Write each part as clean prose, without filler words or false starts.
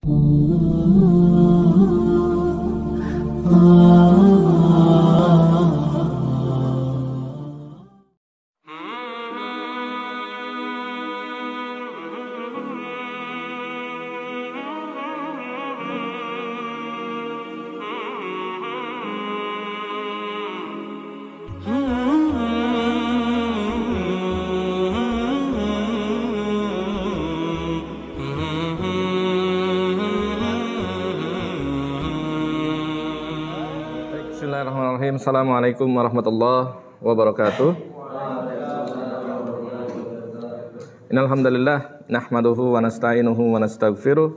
Bismillahirrahmanirrahim. Assalamualaikum warahmatullahi wabarakatuh. Innal hamdalillah nahmaduhu wa nasta'inuhu wa nastaghfiruh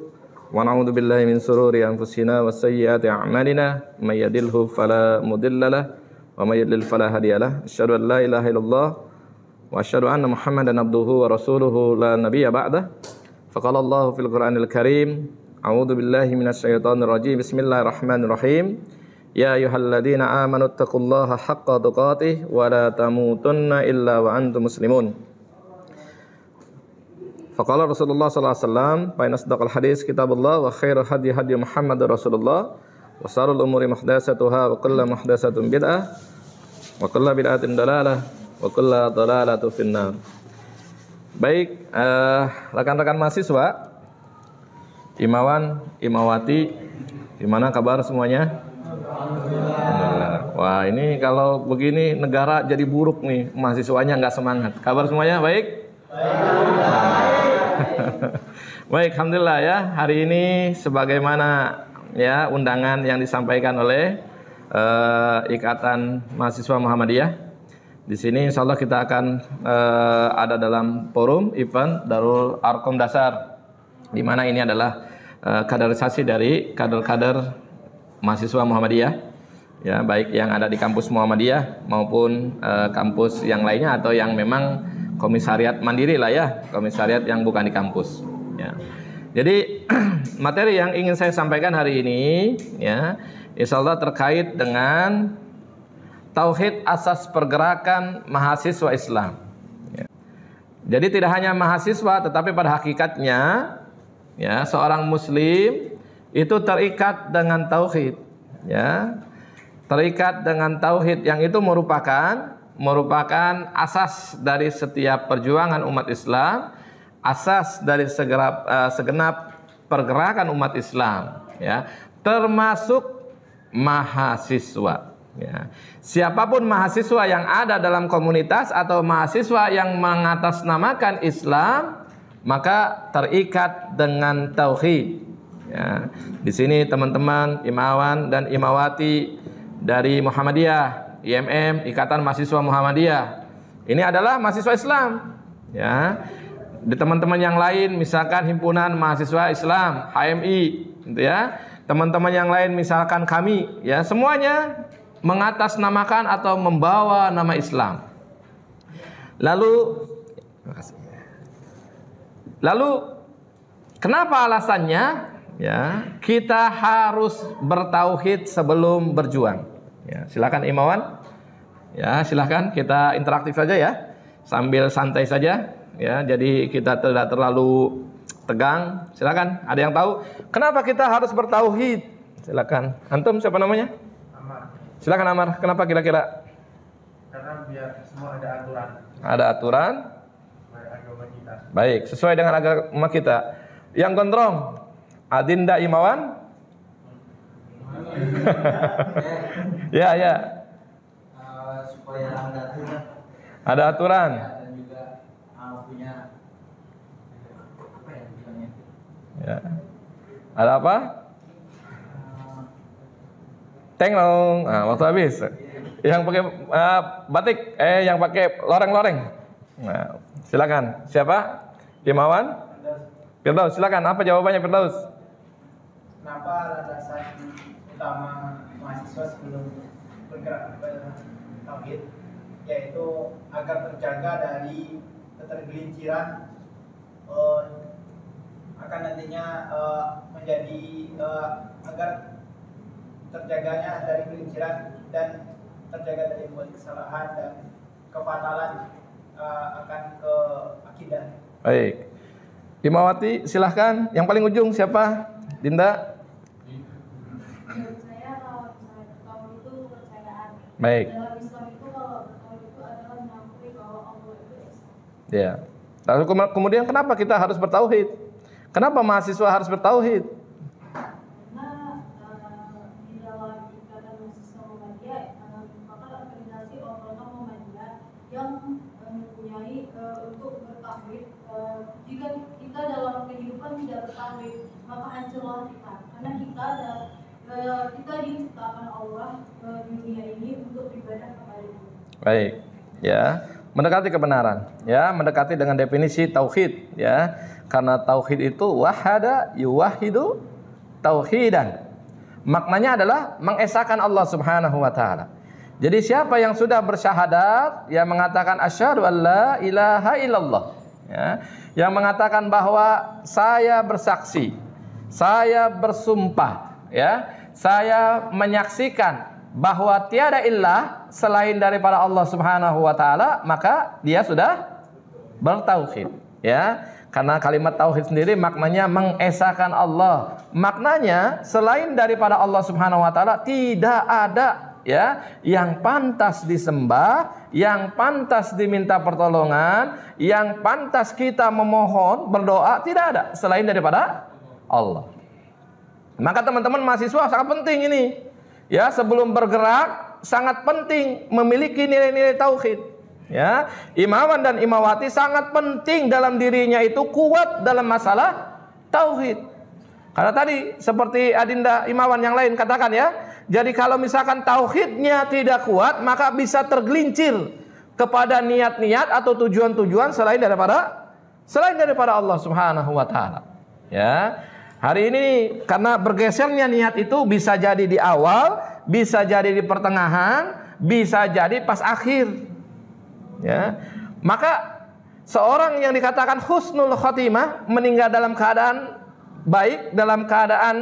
wa na'udzu billahi min shururi anfusina wa sayyiati a'malina may yahdihillahu fala mudhillalah wa may yudlil fala hadiyalah. Asyhadu an la ilaha illallah wa asyhadu anna Muhammadan abduhu wa rasuluhu la nabiyya ba'dah. Faqala Allahu fil Qur'anil Karim, a'udzu billahi minasy syaithanir rajim. Bismillahirrahmanirrahim. Ya ayyuhalladzina amanu taqullaha haqqa tuqatih wa la tamutunna illa wa antum muslimun. Faqala Rasulullah sallallahu alaihi wasallam, fa inna asdaqal hadis kitabullah wa khairu hadi Muhammadur Rasulullah wa syarrul umuri muhdatsatuha wa kullu muhdatsatin bid'ah wa kullu bid'atin dalalah wa kullu dalalatin finnar. Baik, rekan-rekan mahasiswa, Imawan, Imawati, gimana kabar semuanya? Alhamdulillah. Wah, ini kalau begini negara jadi buruk nih, mahasiswanya nggak semangat. Kabar semuanya baik? Baik, alhamdulillah ya. Hari ini sebagaimana ya undangan yang disampaikan oleh Ikatan Mahasiswa Muhammadiyah. Di sini insya Allah kita akan ada dalam forum event Darul Arqam Dasar, di mana ini adalah kaderisasi dari kader-kader mahasiswa Muhammadiyah, ya, baik yang ada di kampus Muhammadiyah maupun kampus yang lainnya atau yang memang komisariat mandiri lah ya, komisariat yang bukan di kampus. Ya. Jadi materi yang ingin saya sampaikan hari ini, ya, insya Allah terkait dengan tauhid asas pergerakan mahasiswa Islam. Ya. Jadi tidak hanya mahasiswa, tetapi pada hakikatnya, ya, seorang Muslim itu terikat dengan tauhid, ya, terikat dengan tauhid yang itu merupakan asas dari setiap perjuangan umat Islam, asas dari segenap pergerakan umat Islam, ya, termasuk mahasiswa. Ya. Siapapun mahasiswa yang ada dalam komunitas atau mahasiswa yang mengatasnamakan Islam, maka terikat dengan tauhid. Ya, di sini teman-teman Imawan dan Imawati dari Muhammadiyah, IMM, Ikatan Mahasiswa Muhammadiyah, ini adalah mahasiswa Islam. Ya, di teman-teman yang lain, misalkan Himpunan Mahasiswa Islam, HMI, gitu ya. Teman-teman yang lain, misalkan kami, ya, semuanya mengatasnamakan atau membawa nama Islam. Lalu, kenapa alasannya? Ya, kita harus bertauhid sebelum berjuang. Ya, silakan Imawan. Ya, silakan kita interaktif saja ya, sambil santai saja. Ya, jadi kita tidak terlalu tegang. Silakan. Ada yang tahu kenapa kita harus bertauhid? Silakan. Antum siapa namanya? Amar. Silakan Amar. Kenapa kira-kira? Karena biar semua ada aturan. Ada aturan. Agama kita. Baik, sesuai dengan agama kita. Yang gondrong. Adinda Imawan? Ya, ya. Supaya ada aturan. Ada aturan. Dan juga punya apa ya bilangnya? Ya. Ada apa? Tenglong. Nah, waktu habis. Yang pakai batik, yang pakai loreng-loreng. Nah, silakan. Siapa? Imawan? Firdaus, silakan. Apa jawabannya Firdaus? Kenapa landasan utama mahasiswa sebelum bergerak ke tauhid, yaitu agar terjaga dari ketergelinciran, akan nantinya menjadi agar terjaganya dari kegelinciran dan terjaga dari membuat kesalahan dan kefatalan akan ke akidah. Baik. Imawati, silahkan. Yang paling ujung siapa? Dinda? Menurut saya kalau misalnya bertauhid itu kepercayaan. Baik. Dalam Islam itu kalau bertauhid itu adalah mengakui bahwa Allah itu esa. Ya. Lalu kemudian kenapa kita harus bertauhid? Kenapa mahasiswa harus bertauhid? Karena di dalam ikatan mahasiswa Muhammadiyah merupakan organisasi otonom Muhammadiyah yang mempunyai untuk bertauhid. Jika kita dalam kehidupan tidak bertauhid, maka hancurlah kita. Karena kita diciptakan Allah di dunia ini untuk beribadah kepada-Nya. Baik. Ya. Mendekati kebenaran, ya, mendekati dengan definisi tauhid, ya. Karena tauhid itu wahada yuwahidu tauhidan. Maknanya adalah mengesahkan Allah Subhanahu wa taala. Jadi siapa yang sudah bersyahadat, yang mengatakan asyhadu alla ilaha illallah, ya, yang mengatakan bahwa saya bersaksi, saya bersumpah, ya, saya menyaksikan bahwa tiada ilah selain daripada Allah Subhanahu wa taala, maka dia sudah bertauhid, ya. Karena kalimat tauhid sendiri maknanya mengesahkan Allah. Maknanya selain daripada Allah Subhanahu wa taala tidak ada, ya, yang pantas disembah, yang pantas diminta pertolongan, yang pantas kita memohon, berdoa, tidak ada selain daripada Allah. Maka teman-teman mahasiswa sangat penting ini. Ya, sebelum bergerak sangat penting memiliki nilai-nilai tauhid. Ya, imawan dan imawati sangat penting dalam dirinya itu kuat dalam masalah tauhid. Karena tadi seperti Adinda imawan yang lain katakan, ya. Jadi kalau misalkan tauhidnya tidak kuat, maka bisa tergelincir kepada niat-niat atau tujuan-tujuan selain daripada Allah Subhanahu wa taala. Ya. Hari ini karena bergesernya niat itu bisa jadi di awal, bisa jadi di pertengahan, bisa jadi pas akhir. Ya. Maka seorang yang dikatakan husnul khotimah, meninggal dalam keadaan baik, dalam keadaan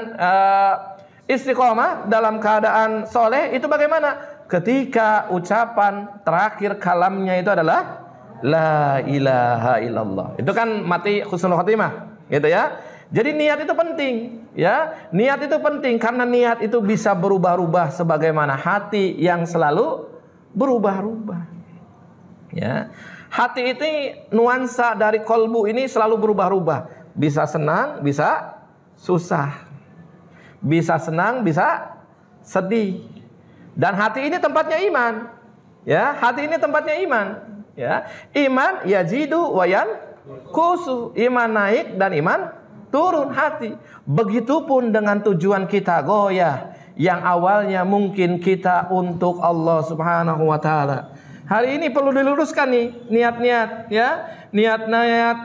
istiqomah, dalam keadaan soleh, itu bagaimana? Ketika ucapan terakhir kalamnya itu adalah la ilaha illallah. Itu kan mati husnul khotimah, gitu ya. Jadi niat itu penting, ya. Niat itu penting karena niat itu bisa berubah-ubah sebagaimana hati yang selalu berubah-ubah. Ya. Hati itu nuansa dari kolbu ini selalu berubah-ubah. Bisa senang, bisa susah. Bisa senang, bisa sedih. Dan hati ini tempatnya iman. Ya, hati ini tempatnya iman, ya. Iman yazidu wa yanqusu. Iman naik dan iman turun hati. Begitupun dengan tujuan kita goyah, yang awalnya mungkin kita untuk Allah Subhanahu wa taala. Hari ini perlu diluruskan nih niat-niat, ya. Niat-niat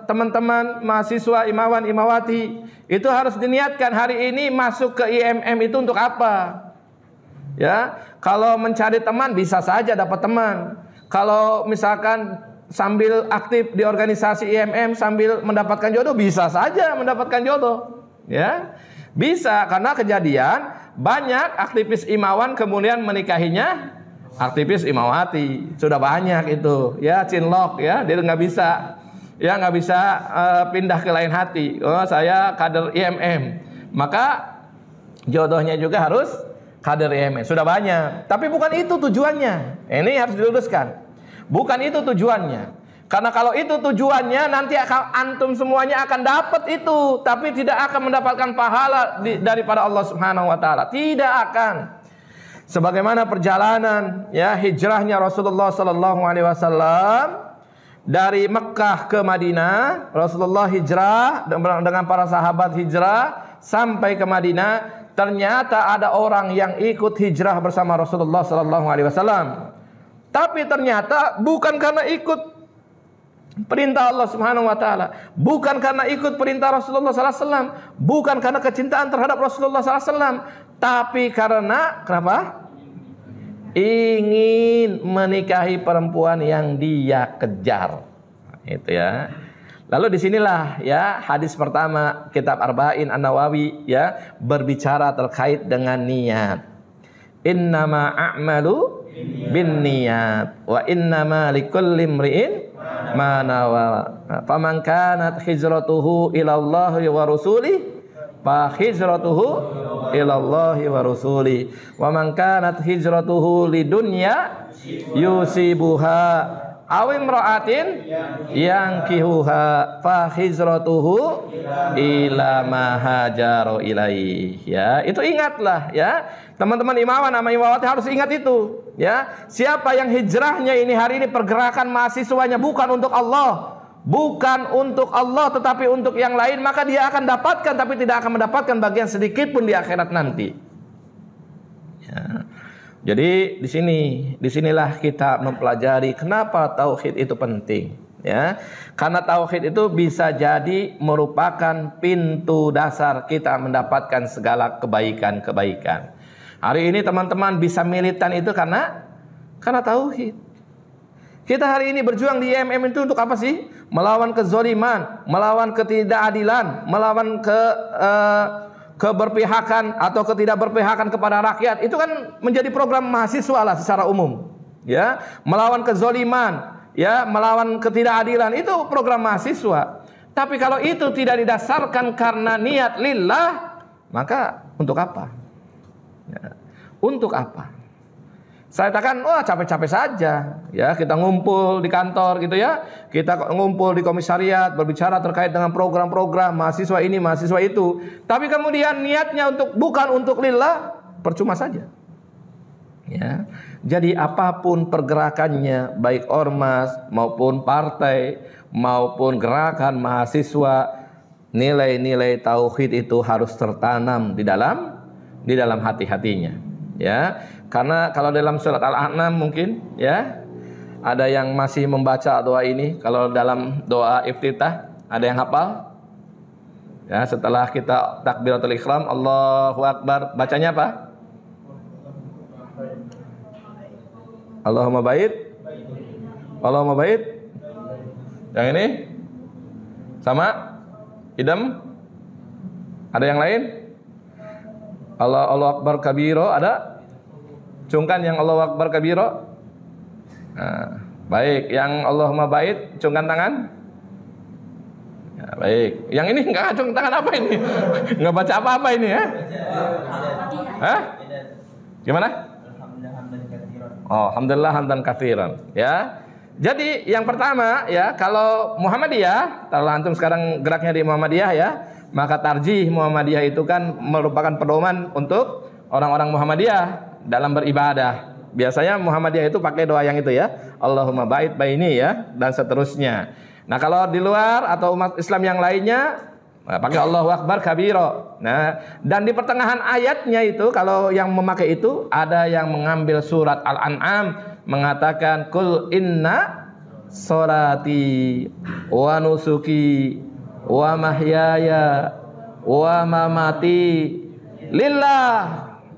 teman-teman mahasiswa imawan imawati itu harus diniatkan hari ini masuk ke IMM itu untuk apa? Ya, kalau mencari teman bisa saja dapat teman. Kalau misalkan sambil aktif di organisasi IMM sambil mendapatkan jodoh, bisa saja mendapatkan jodoh, ya. Bisa, karena kejadian banyak aktivis imawan kemudian menikahinya aktivis imawati. Sudah banyak itu, ya, cinlok, ya. Dia nggak bisa pindah ke lain hati. Oh, saya kader IMM, maka jodohnya juga harus kader IMM. Sudah banyak, tapi bukan itu tujuannya. Ini harus diluruskan. Bukan itu tujuannya. Karena kalau itu tujuannya, nanti antum semuanya akan dapat itu, tapi tidak akan mendapatkan pahala daripada Allah Subhanahu wa taala. Tidak akan. Sebagaimana perjalanan, ya, hijrahnya Rasulullah sallallahu alaihi wasallam dari Mekah ke Madinah. Rasulullah hijrah dengan para sahabat hijrah sampai ke Madinah. Ternyata ada orang yang ikut hijrah bersama Rasulullah sallallahu alaihi wasallam. Tapi ternyata bukan karena ikut perintah Allah Subhanahu wa taala, bukan karena ikut perintah Rasulullah sallallahu alaihi wasallam, bukan karena kecintaan terhadap Rasulullah sallallahu alaihi wasallam, tapi karena kenapa? Ingin menikahi perempuan yang dia kejar. Itu, ya. Lalu disinilah, ya, hadis pertama kitab Arba'in An-Nawawi, ya, berbicara terkait dengan niat. Innama a'malu bin niyat wa innama likulli imri'in ma nawa. Faman kanat hijratuhu ila Allah wa rasulih fa hijratuhu ilallahi wa rasuli. Wa man kanat hijratuhu lidunya yusibuha aw imra'atin yankihuha fa hijratuhu ila ma hajara ilaihi. Ya, itu ingatlah ya. Teman-teman imawan sama imawati harus ingat itu ya. Siapa yang hijrahnya ini hari ini pergerakan mahasiswanya bukan untuk Allah, bukan untuk Allah tetapi untuk yang lain, maka dia akan dapatkan tapi tidak akan mendapatkan bagian sedikit pun di akhirat nanti. Ya. Jadi disinilah kita mempelajari kenapa tauhid itu penting. Ya, karena tauhid itu bisa jadi merupakan pintu dasar kita mendapatkan segala kebaikan-kebaikan. Hari ini teman-teman bisa militan itu karena tauhid. Kita hari ini berjuang di IMM itu untuk apa sih? Melawan kezoliman, melawan ketidakadilan, melawan keberpihakan atau ketidakberpihakan kepada rakyat. Itu kan menjadi program mahasiswa lah secara umum. Ya, melawan kezoliman, ya, melawan ketidakadilan itu program mahasiswa. Tapi kalau itu tidak didasarkan karena niat lillah, maka untuk apa? Ya, untuk apa? Saya katakan, wah capek-capek saja. Ya, kita ngumpul di kantor gitu ya. Kita ngumpul di komisariat berbicara terkait dengan program-program mahasiswa ini, mahasiswa itu. Tapi kemudian niatnya bukan untuk lillah, percuma saja. Ya. Jadi apapun pergerakannya, baik ormas maupun partai maupun gerakan mahasiswa, nilai-nilai tauhid itu harus tertanam di dalam hati-hatinya. Ya, karena kalau dalam surat Al-An'am mungkin ya ada yang masih membaca doa ini. Kalau dalam doa iftitah ada yang hafal? Ya, setelah kita takbiratul ihram, Allahu Akbar, bacanya apa? Allahumma bait. Allahumma bait. Yang ini? Sama? Idam? Ada yang lain? Allahu Akbar kabiro ada? Cungkan yang Allahu Akbar kabiro. Nah, baik, yang Allahumma bait cungkan tangan. Ya, baik. Yang ini enggak acung tangan apa ini? Enggak baca apa-apa ini ya? Hah? Gimana? Oh, alhamdulillah hamdan katsiran. Ya. Jadi yang pertama ya, kalau Muhammadiyah, kalau antum sekarang geraknya di Muhammadiyah ya, maka tarjih Muhammadiyah itu kan merupakan pedoman untuk orang-orang Muhammadiyah dalam beribadah. Biasanya Muhammadiyah itu pakai doa yang itu ya, Allahumma bait baini ya, dan seterusnya. Nah, kalau di luar atau umat Islam yang lainnya pakai Allahu Akbar kabiro. Nah, dan di pertengahan ayatnya itu kalau yang memakai itu ada yang mengambil surat Al-An'am mengatakan kul inna sholati wa nusuki wa mahyaya wa mamati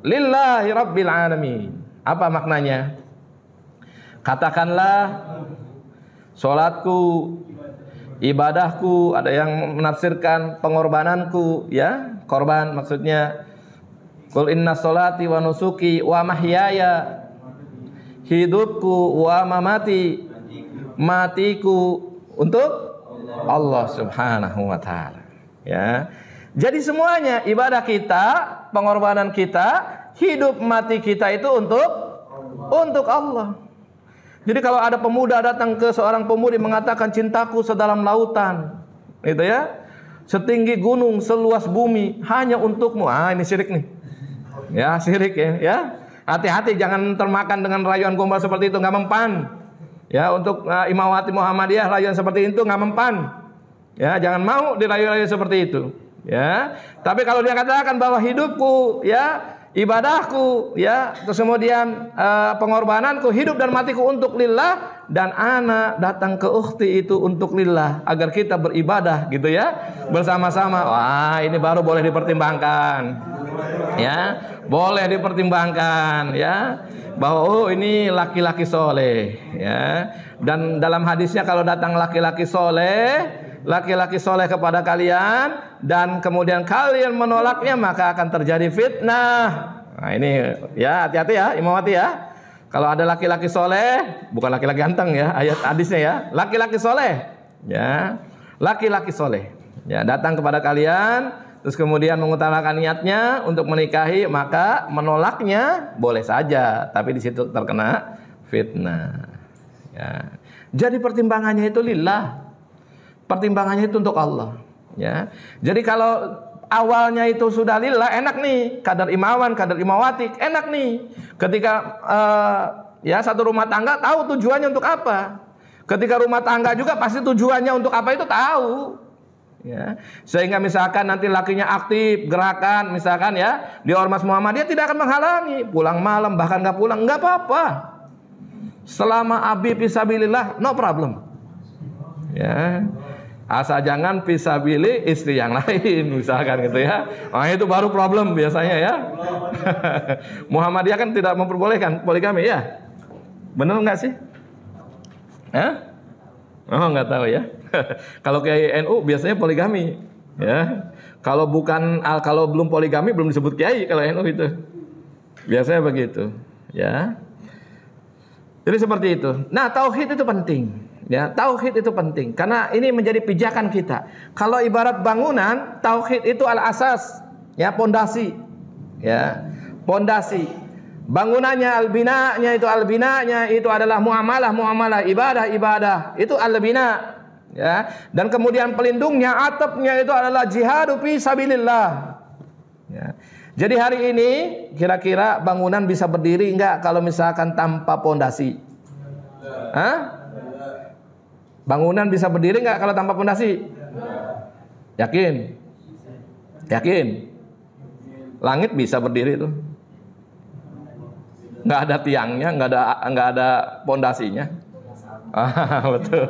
lillahi rabbil alamin. Apa maknanya? Katakanlah salatku, ibadahku, ada yang menafsirkan pengorbananku ya, korban maksudnya. Qul inna sholati wa nusuki wa mahyaya, hidupku, wa mamati, matiku untuk Allah Subhanahu wa taala. Ya. Jadi semuanya ibadah kita, pengorbanan kita, hidup mati kita itu untuk Allah. Jadi kalau ada pemuda datang ke seorang pemudi mengatakan cintaku sedalam lautan, gitu ya, setinggi gunung, seluas bumi, hanya untukmu. Ah, ini syirik nih. Ya, syirik ya. Hati-hati jangan termakan dengan rayuan gombal seperti itu, nggak mempan. Ya, untuk Imawati Muhammadiyah rayuan seperti itu nggak mempan. Ya, jangan mau dirayu-rayu seperti itu. Ya, tapi kalau dia katakan bahwa hidupku, ya, ibadahku, ya, terus kemudian pengorbananku, hidup dan matiku untuk lillah, dan ana datang ke ukhti itu untuk lillah, agar kita beribadah gitu ya, bersama-sama. Wah, ini baru boleh dipertimbangkan. Ya, boleh dipertimbangkan ya, bahwa oh ini laki-laki soleh ya. Dan dalam hadisnya kalau datang laki-laki soleh kepada kalian dan kemudian kalian menolaknya, maka akan terjadi fitnah. Nah ini ya, hati-hati ya Imamati ya. Kalau ada laki-laki soleh, bukan laki-laki ganteng ya, ayat hadisnya ya, laki-laki soleh ya, laki-laki soleh ya, datang kepada kalian terus kemudian mengutarakan niatnya untuk menikahi, maka menolaknya boleh saja, tapi di situ terkena fitnah. Ya. Jadi pertimbangannya itu lillah, pertimbangannya itu untuk Allah. Ya. Jadi kalau awalnya itu sudah lillah, enak nih, kadar imawan, kadar imawati, enak nih. Ketika ya satu rumah tangga tahu tujuannya untuk apa. Ketika rumah tangga juga pasti tujuannya untuk apa itu tahu. Ya. Sehingga misalkan nanti lakinya aktif, gerakan, misalkan ya di Ormas Muhammadiyah tidak akan menghalangi. Pulang malam bahkan nggak pulang, nggak apa-apa. Selama abi fisabilillah, no problem. Ya. Asal jangan fisabili istri yang lain, misalkan gitu ya. Nah, itu baru problem biasanya ya. Muhammadiyah kan tidak memperbolehkan poligami ya. Benar nggak sih? Hah? Oh, nggak tahu ya. Kalau kiai NU biasanya poligami, ya. Kalau belum poligami belum disebut kiai kalau NU itu. Biasanya begitu, ya. Jadi seperti itu. Nah, tauhid itu penting. Ya, tauhid itu penting karena ini menjadi pijakan kita. Kalau ibarat bangunan, tauhid itu al-asas, ya, pondasi. Ya, pondasi. Bangunannya al-bina'nya itu adalah muamalah, ibadah. Itu al-bina', ya. Dan kemudian pelindungnya, atapnya itu adalah jihadu fi sabilillah. Ya. Jadi hari ini kira-kira bangunan bisa berdiri enggak kalau misalkan tanpa pondasi? Hah? Bangunan bisa berdiri enggak kalau tanpa pondasi? Yakin? Yakin? Langit bisa berdiri tuh. Nggak ada tiangnya, nggak ada pondasinya. Betul,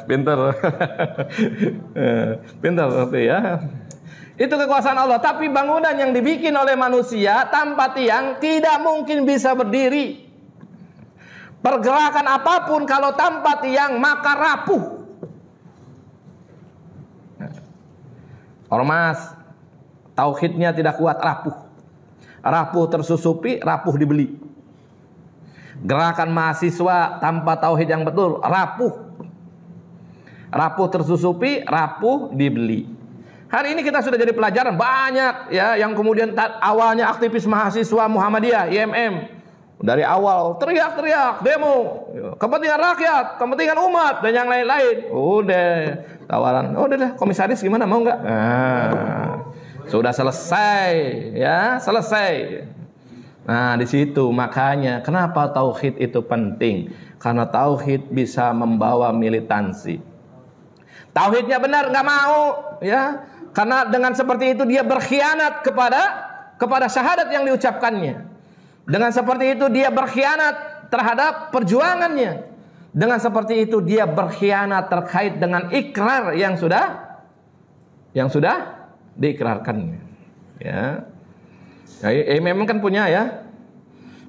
pinter, pinter berarti ya. Itu kekuasaan Allah. Tapi bangunan yang dibikin oleh manusia tanpa tiang tidak mungkin bisa berdiri. Pergerakan apapun kalau tanpa tiang maka rapuh. Ormas, tauhidnya tidak kuat, rapuh. Rapuh tersusupi, rapuh dibeli. Gerakan mahasiswa tanpa tauhid yang betul rapuh. Rapuh tersusupi, rapuh dibeli. Hari ini kita sudah jadi pelajaran banyak ya yang kemudian awalnya aktivis mahasiswa Muhammadiyah, IMM. Dari awal teriak-teriak, demo, kepentingan rakyat, kepentingan umat dan yang lain-lain. Udah tawaran, udah komisaris gimana, mau nggak? Nah, sudah selesai ya, selesai. Nah, di situ makanya kenapa tauhid itu penting? Karena tauhid bisa membawa militansi. Tauhidnya benar nggak mau, ya. Karena dengan seperti itu dia berkhianat kepada syahadat yang diucapkannya. Dengan seperti itu dia berkhianat terhadap perjuangannya. Dengan seperti itu dia berkhianat terkait dengan ikrar yang sudah diikrarkannya. Ya. Memang kan punya ya,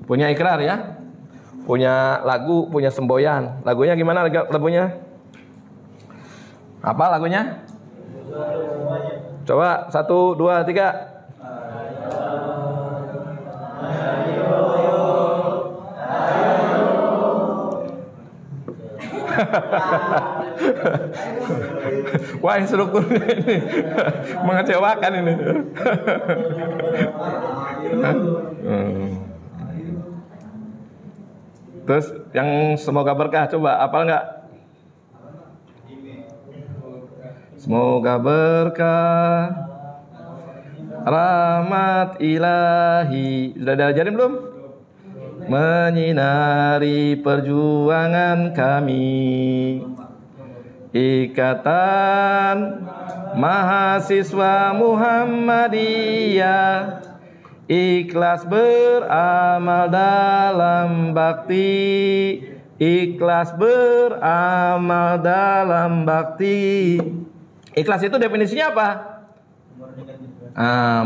punya ikrar ya, punya lagu, punya semboyan. Lagunya gimana lagunya? Apa lagunya? Coba 1, 2, 3. Wah, strukturnya ini mengecewakan ini. Terus yang semoga berkah, coba apal nggak? Semoga berkah, rahmat ilahi. Sudah diajarin belum? Menyinari perjuangan kami, Ikatan Mahasiswa Muhammadiyah, ikhlas beramal dalam bakti, ikhlas beramal dalam bakti. Ikhlas itu definisinya apa?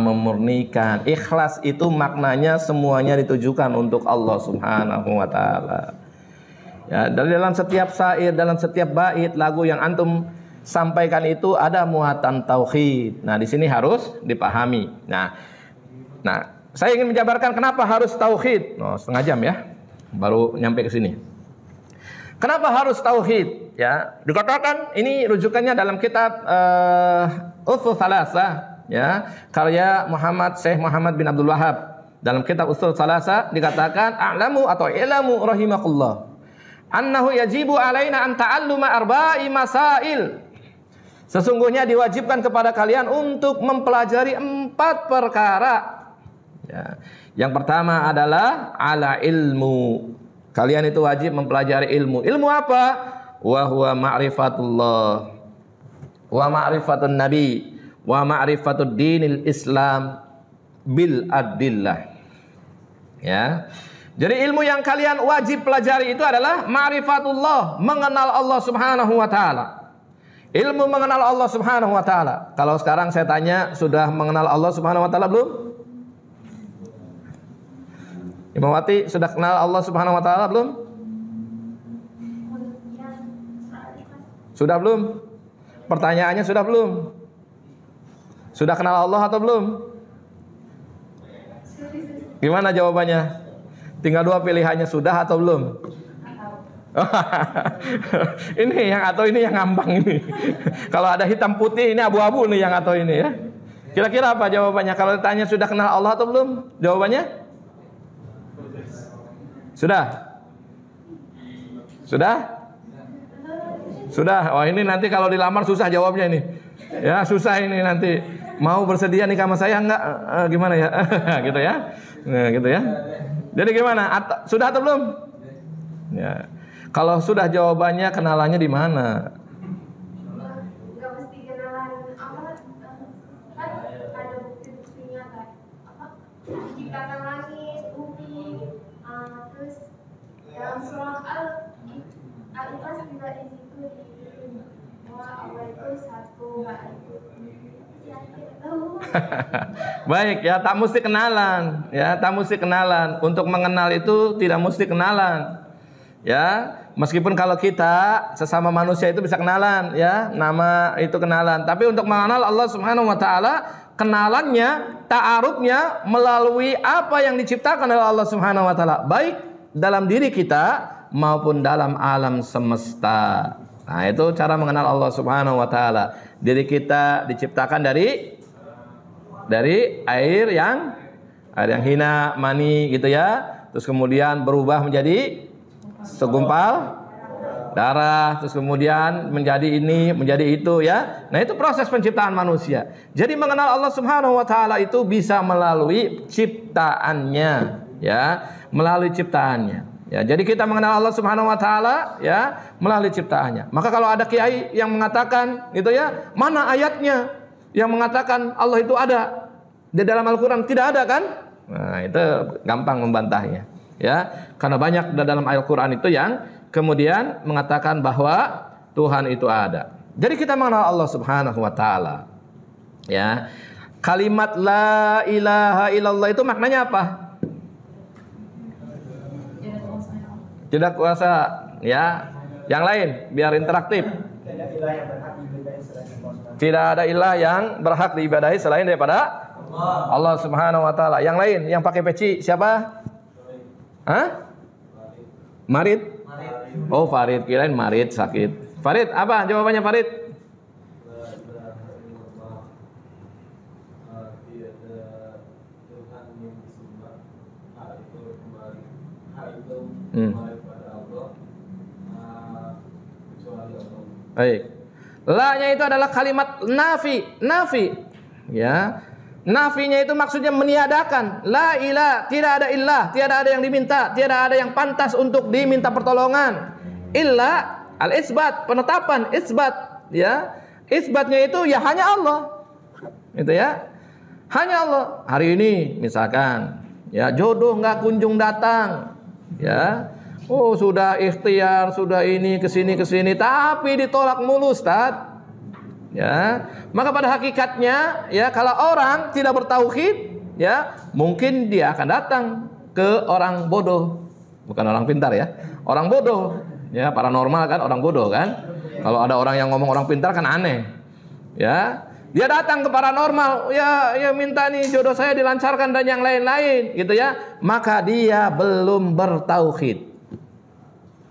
Memurnikan. Ikhlas itu maknanya semuanya ditujukan untuk Allah Subhanahu wa taala. Ya, dari dalam setiap syair, dalam setiap bait lagu yang antum sampaikan itu ada muatan tauhid. Nah, di sini harus dipahami. Nah, saya ingin menjabarkan kenapa harus tauhid. Setengah jam ya, baru nyampe ke sini. Kenapa harus tauhid? Ya, dikatakan ini rujukannya dalam kitab Ushul Thalatsa. ya, karya Syekh Muhammad bin Abdul Wahhab. Dalam kitab Ushul Tsalatsa dikatakan a'lamu atau ilamu rahimakumullah annahu yajibu alaina an ta'alluma arba'i masail. Sesungguhnya diwajibkan kepada kalian untuk mempelajari 4 perkara. Ya. Yang pertama adalah ala ilmu. Kalian itu wajib mempelajari ilmu. Ilmu apa? Wa huwa ma'rifatullah wa ma'rifatun nabi wa ma'rifatud dinil Islam bil adillah. Ya. Jadi ilmu yang kalian wajib pelajari itu adalah ma'rifatullah, mengenal Allah Subhanahu wa taala. Ilmu mengenal Allah Subhanahu wa taala. Kalau sekarang saya tanya, sudah mengenal Allah Subhanahu wa taala belum? Imam Wati, sudah kenal Allah Subhanahu wa taala belum? Sudah belum? Pertanyaannya sudah belum? Sudah kenal Allah atau belum? Gimana jawabannya? Tinggal 2 pilihannya, sudah atau belum? Ini yang atau ini yang ngambang ini. Kalau ada hitam putih, ini abu-abu nih yang atau ini ya. Kira-kira apa jawabannya? Kalau ditanya sudah kenal Allah atau belum? Jawabannya? Sudah? Sudah? Sudah. Oh ini nanti kalau dilamar susah jawabnya ini. Ya susah ini nanti. Mau bersedia nikah sama saya enggak? Gimana ya? Gitu ya. Nah gitu ya. Jadi gimana? Sudah atau belum? Ya. Kalau sudah jawabannya kenalannya di mana? Enggak mesti kenalan apa? Kan ada bukti-buktinya kan. Apa? Ciptakan langit, bumi, terus dalam surah Al-Ikhlas juga di situ bahwa Allah itu satu, nggak itu. Baik ya, tak mesti kenalan ya, tak mesti kenalan. Untuk mengenal itu tidak mesti kenalan ya, meskipun kalau kita sesama manusia itu bisa kenalan ya, nama itu kenalan. Tapi untuk mengenal Allah Subhanahu wa taala, kenalannya, ta'arufnya melalui apa yang diciptakan oleh Allah Subhanahu wa taala, baik dalam diri kita maupun dalam alam semesta. Nah, itu cara mengenal Allah Subhanahu wa taala. Diri kita diciptakan dari air yang hina, mani gitu ya. Terus kemudian berubah menjadi segumpal darah, terus kemudian menjadi ini, menjadi itu ya. Nah, itu proses penciptaan manusia. Jadi mengenal Allah Subhanahu wa taala itu bisa melalui ciptaannya ya, melalui ciptaannya. Ya, jadi kita mengenal Allah Subhanahu wa taala ya melalui ciptaannya. Maka kalau ada kiai yang mengatakan gitu ya, mana ayatnya yang mengatakan Allah itu ada di dalam Al-Qur'an? Tidak ada kan? Nah, itu gampang membantahnya. Ya, karena banyak dalam Al-Qur'an itu yang kemudian mengatakan bahwa Tuhan itu ada. Jadi kita mengenal Allah Subhanahu wa taala. Ya. Kalimat la ilaha illallah itu maknanya apa? Tidak kuasa ya. Yang lain biar interaktif. Tidak ada ilah yang berhak diibadahi selain daripada Allah Subhanahu wa taala. Yang lain yang pakai peci siapa? Hah? Marid? Oh, Farid, kirain Marid sakit. Farid, apa jawabannya Farid? Baik. La-nya itu adalah kalimat nafi. Ya. Nafinya itu maksudnya meniadakan. La ilah, tidak ada ilah, tiada ada yang diminta, tiada ada yang pantas untuk diminta pertolongan. Illa al-isbat, penetapan, isbat, ya. Isbatnya itu ya hanya Allah. Itu ya. Hanya Allah. Hari ini misalkan, ya jodoh nggak kunjung datang. Ya. Oh, sudah ikhtiar, sudah ini kesini, tapi ditolak mulu, Ustaz. Ya, maka pada hakikatnya ya kalau orang tidak bertauhid ya mungkin dia akan datang ke orang bodoh, bukan orang pintar ya, orang bodoh ya, paranormal kan orang bodoh kan. Kalau ada orang yang ngomong orang pintar kan aneh ya, dia datang ke paranormal ya minta nih jodoh saya dilancarkan dan yang lain-lain gitu ya, maka dia belum bertauhid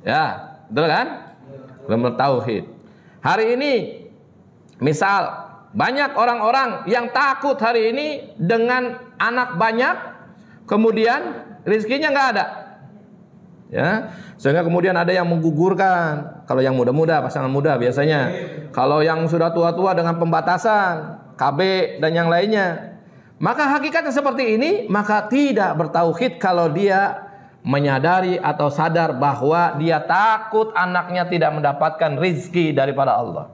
ya, betul kan, belum bertauhid. Hari ini misal Banyak orang-orang yang takut hari ini dengan anak banyak, kemudian rizkinya nggak ada. Ya, sehingga kemudian ada yang menggugurkan. Kalau yang muda-muda, pasangan muda biasanya. Kalau yang sudah tua-tua dengan pembatasan, KB dan yang lainnya. Maka hakikatnya seperti ini, maka tidak bertauhid kalau dia menyadari atau sadar bahwa dia takut anaknya tidak mendapatkan rizki daripada Allah.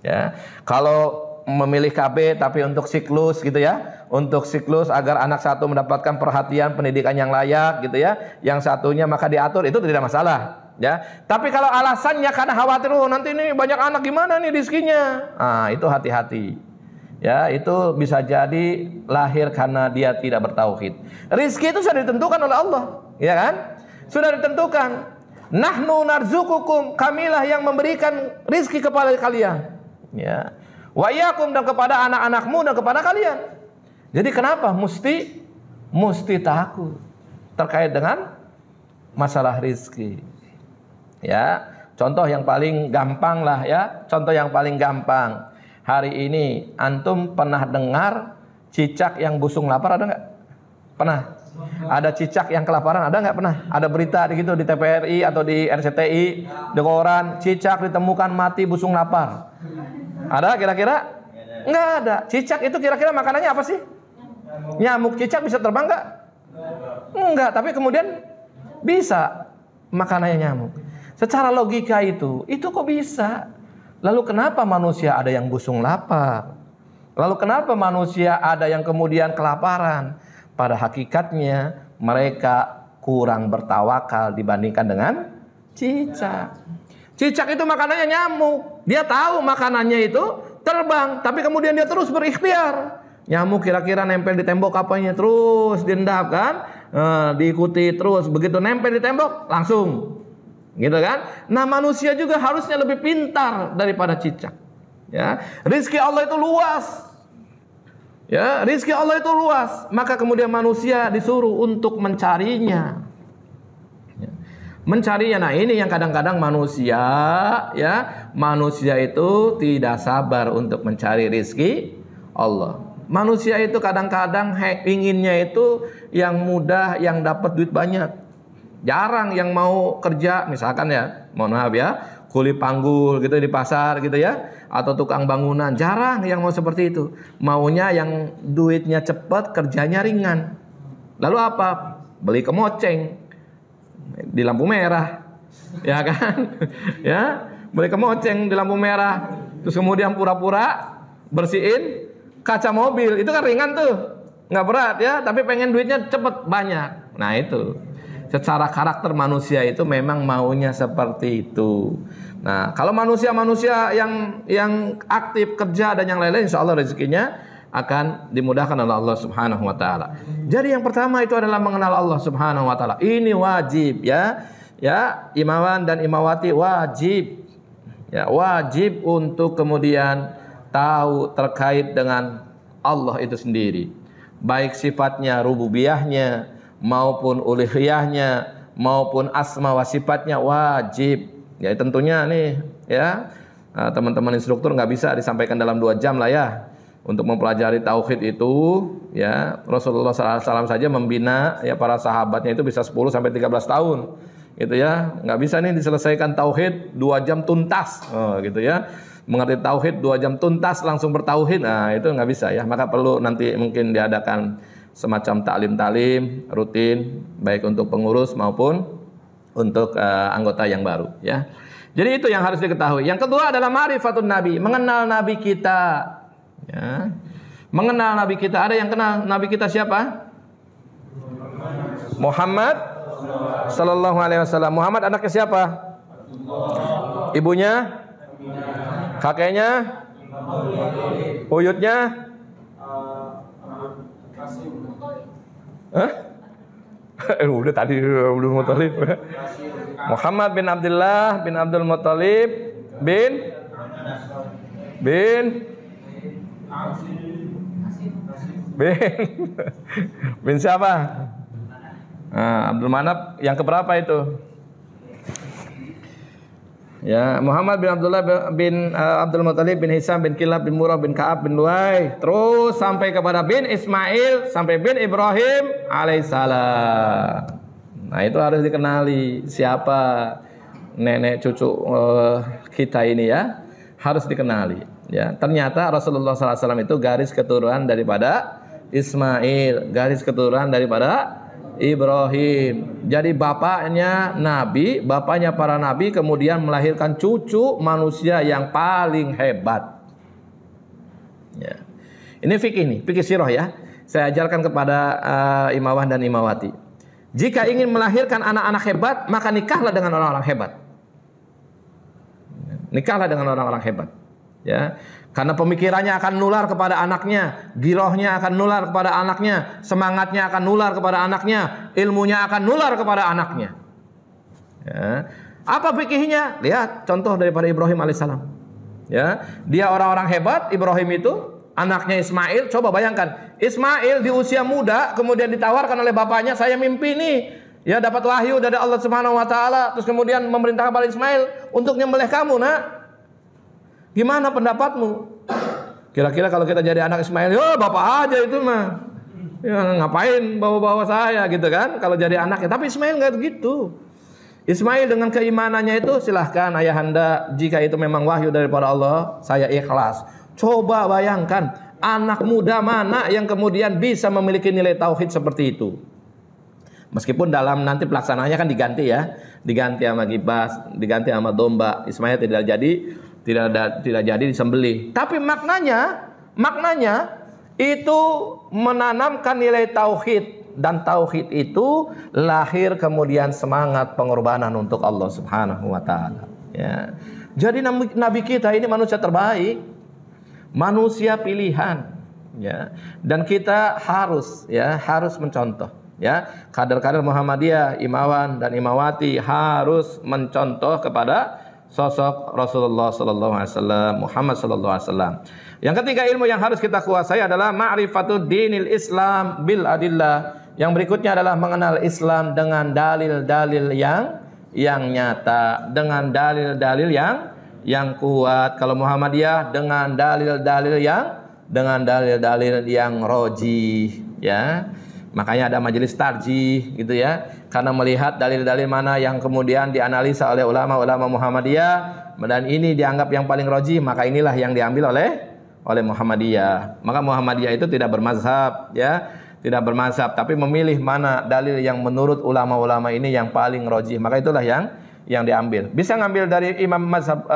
Ya, kalau memilih KB tapi untuk siklus gitu ya, untuk siklus agar anak satu mendapatkan perhatian pendidikan yang layak gitu ya, yang satunya maka diatur, itu tidak masalah ya. Tapi kalau alasannya karena khawatir nanti ini banyak anak gimana nih rizkinya, itu hati-hati ya, itu bisa jadi lahir karena dia tidak bertauhid. Rizki itu sudah ditentukan oleh Allah, ya kan? Sudah ditentukan. Nahnu narzukukum, kamilah yang memberikan rizki kepada kalian. Ya, wa iyyakum, dan kepada anak-anakmu dan kepada kalian. Jadi kenapa mesti takut terkait dengan masalah rizki? Ya, contoh yang paling gampang lah ya, contoh yang paling gampang. Hari ini antum pernah dengar cicak yang busung lapar, ada nggak? Pernah? Ada cicak yang kelaparan, ada nggak pernah? Ada berita gitu di TVRI atau di RCTI, di koran, cicak ditemukan mati busung lapar. Ada kira-kira? Nggak ada. Cicak itu kira-kira makanannya apa sih? Nyamuk. Cicak bisa terbang nggak? Enggak, tapi kemudian bisa makanannya nyamuk. Secara logika itu kok bisa? Lalu kenapa manusia ada yang busung lapar? Lalu kenapa manusia ada yang kemudian kelaparan? Pada hakikatnya mereka kurang bertawakal dibandingkan dengan cicak. Cicak itu makanannya nyamuk. Dia tahu makanannya itu terbang, tapi kemudian dia terus berikhtiar. Nyamuk kira-kira nempel di tembok apanya, terus diendap kan, diikuti terus. Begitu nempel di tembok langsung, gitu kan? Nah, manusia juga harusnya lebih pintar daripada cicak. Ya, rizki Allah itu luas. Ya, rizki Allah itu luas. Maka kemudian manusia disuruh untuk mencarinya. Mencarinya. Nah, ini yang kadang-kadang manusia itu tidak sabar untuk mencari rizki Allah. Manusia itu kadang-kadang inginnya itu yang mudah, yang dapat duit banyak. Jarang yang mau kerja, misalkan ya, mohon maaf ya, kuli panggul gitu di pasar gitu ya, atau tukang bangunan. Jarang yang mau seperti itu. Maunya yang duitnya cepat, kerjanya ringan. Lalu apa? Beli kemoceng di lampu merah, ya kan? Ya, beli kemoceng di lampu merah, terus kemudian pura-pura bersihin kaca mobil, itu kan ringan tuh, nggak berat ya, tapi pengen duitnya cepet banyak. Nah itu, secara karakter manusia itu memang maunya seperti itu. Nah, kalau manusia-manusia yang aktif kerja dan yang lain-lain, insya Allah rezekinya akan dimudahkan oleh Allah Subhanahu wa taala. Jadi yang pertama itu adalah mengenal Allah Subhanahu wa taala. Ini wajib ya. Ya, imawan dan imawati wajib. Ya, wajib untuk kemudian tahu terkait dengan Allah itu sendiri. Baik sifatnya rububiyahnya maupun uluhiyahnya maupun asma wa sifatnya wajib. Ya, tentunya nih ya, teman-teman instruktur nggak bisa disampaikan dalam 2 jam lah ya. Untuk mempelajari tauhid itu ya, Rasulullah SAW saja membina ya para sahabatnya itu bisa 10 sampai 13 tahun gitu ya. Nggak bisa nih diselesaikan tauhid 2 jam tuntas gitu ya. Mengerti tauhid 2 jam tuntas langsung bertauhid, nah itu nggak bisa ya. Maka perlu nanti mungkin diadakan semacam taklim-taklim rutin, baik untuk pengurus maupun untuk anggota yang baru ya. Jadi itu yang harus diketahui. Yang kedua adalah ma'rifatun nabi, mengenal nabi kita. Ya. Mengenal nabi kita. Ada yang kenal nabi kita siapa? Muhammad sallallahu alaihi wasallam. Muhammad anaknya siapa? Ibunya? Kakeknya? Buyutnya? Hah? Udah tadi Abdul Muthalib. Muhammad bin Abdullah bin Abdul Muthalib bin siapa? Abdul Manaf yang keberapa itu? Ya, Muhammad bin Abdullah bin Abdul Muttalib bin Hisam bin Kilab bin Murrah bin Ka'ab bin Luay, terus sampai kepada bin Ismail sampai bin Ibrahim alaihissalam. Nah, itu harus dikenali siapa nenek cucu kita ini ya, harus dikenali. Ya, ternyata Rasulullah SAW itu garis keturunan daripada Ismail, garis keturunan daripada Ibrahim. Jadi bapaknya nabi, bapaknya para nabi, kemudian melahirkan cucu manusia yang paling hebat. Ya. Ini fikih nih, fikih sirah ya. Saya ajarkan kepada imamah dan imawati. Jika ingin melahirkan anak-anak hebat, maka nikahlah dengan orang-orang hebat. Nikahlah dengan orang-orang hebat. Ya, karena pemikirannya akan nular kepada anaknya, girohnya akan nular kepada anaknya, semangatnya akan nular kepada anaknya, ilmunya akan nular kepada anaknya. Ya. Apa fikihnya? Lihat contoh daripada Ibrahim alaihissalam. Ya, dia orang-orang hebat. Ibrahim itu anaknya Ismail. Coba bayangkan, Ismail di usia muda kemudian ditawarkan oleh bapaknya, saya mimpi nih, ya dapat wahyu dari Allah Subhanahu Wa Taala, terus kemudian memerintahkan pada Ismail untuk nyembelih kamu, nak. Gimana pendapatmu? Kira-kira kalau kita jadi anak Ismail, yo bapak aja itu mah. Ya, ngapain bawa-bawa saya gitu kan? Kalau jadi anaknya. Tapi Ismail nggak gitu. Ismail dengan keimanannya itu, silahkan ayahanda, jika itu memang wahyu daripada Allah, saya ikhlas. Coba bayangkan, anak muda mana yang kemudian bisa memiliki nilai tauhid seperti itu? Meskipun dalam nanti pelaksanaannya kan diganti ya, diganti sama gibas, diganti sama domba. Ismail tidak jadi disembelih. Tapi maknanya itu menanamkan nilai tauhid, dan tauhid itu lahir kemudian semangat pengorbanan untuk Allah Subhanahu Wa Taala. Ya. Jadi nabi kita ini manusia terbaik, manusia pilihan. Ya. Dan kita harus mencontoh. Ya, kader-kader Muhammadiyah, imawan dan imawati harus mencontoh kepada sosok Rasulullah sallallahu alaihi wasallam, Muhammad sallallahu alaihi wasallam. Yang ketiga ilmu yang harus kita kuasai adalah ma'rifatud dinil Islam bil adillah. Yang berikutnya adalah mengenal Islam dengan dalil-dalil yang nyata, dengan dalil-dalil yang kuat. Kalau Muhammadiyah dengan dalil-dalil yang roji, ya. Makanya ada majelis tarjih gitu ya. Karena melihat dalil-dalil mana yang kemudian dianalisa oleh ulama-ulama Muhammadiyah dan ini dianggap yang paling roji, maka inilah yang diambil oleh Muhammadiyah. Maka Muhammadiyah itu tidak bermazhab ya, tidak bermazhab, tapi memilih mana dalil yang menurut ulama-ulama ini yang paling roji, maka itulah yang diambil. Bisa ngambil dari Imam Mazhab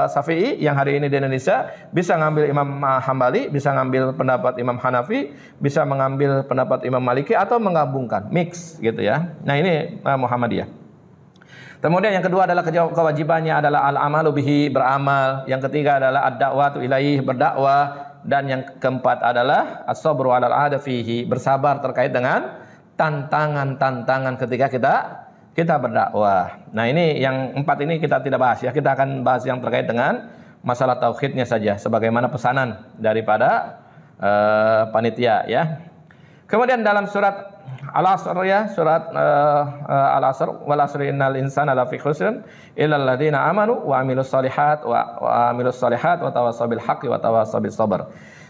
Syafi'i yang hari ini di Indonesia, bisa ngambil Imam Hambali, bisa ngambil pendapat Imam Hanafi, bisa mengambil pendapat Imam Maliki, atau menggabungkan, mix gitu ya. Nah ini Muhammadiyah. Kemudian yang kedua adalah kewajibannya adalah al-amalu bihi, beramal. Yang ketiga adalah ad-da'watu ilaih, berdakwah. Dan yang keempat adalah as-sabru 'alal 'ada fihi, bersabar terkait dengan tantangan-tantangan ketika kita berdakwah. Nah ini yang empat ini kita tidak bahas ya. Kita akan bahas yang terkait dengan masalah tauhidnya saja, sebagaimana pesanan daripada panitia ya. Kemudian dalam surat Al-Asr ya, surat Al-Asr, wal 'asri innal insana lafi khusr illal ladzina amanu wa amilus solihat wa tawassaw bil haqqi wa tawassaw bis sabr.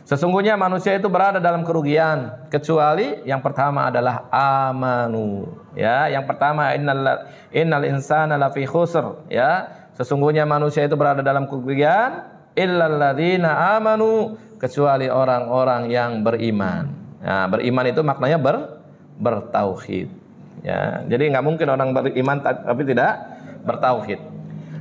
Sesungguhnya manusia itu berada dalam kerugian kecuali yang pertama adalah amanu. Ya, yang pertama innal insana lafi khusr ya. Sesungguhnya manusia itu berada dalam kerugian illal ladzina amanu, kecuali orang-orang yang beriman. Nah, beriman itu maknanya bertauhid. Ya, jadi nggak mungkin orang beriman tapi tidak bertauhid.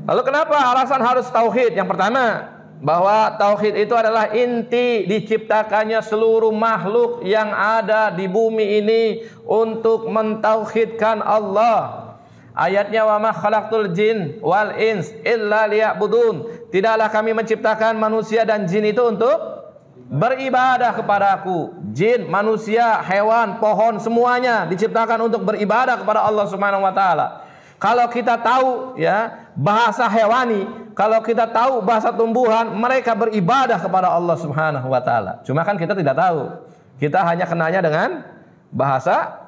Lalu kenapa alasan harus tauhid? Yang pertama, bahwa tauhid itu adalah inti diciptakannya seluruh makhluk yang ada di bumi ini untuk mentauhidkan Allah. Ayatnya wa ma khalaqtul jin wal ins illa liya'budun. Tidaklah kami menciptakan manusia dan jin itu untuk beribadah kepadaku. Jin, manusia, hewan, pohon, semuanya diciptakan untuk beribadah kepada Allah Subhanahu wa taala. Kalau kita tahu ya bahasa hewani, kalau kita tahu bahasa tumbuhan, mereka beribadah kepada Allah Subhanahu wa taala. Cuma kan kita tidak tahu. Kita hanya kenalnya dengan bahasa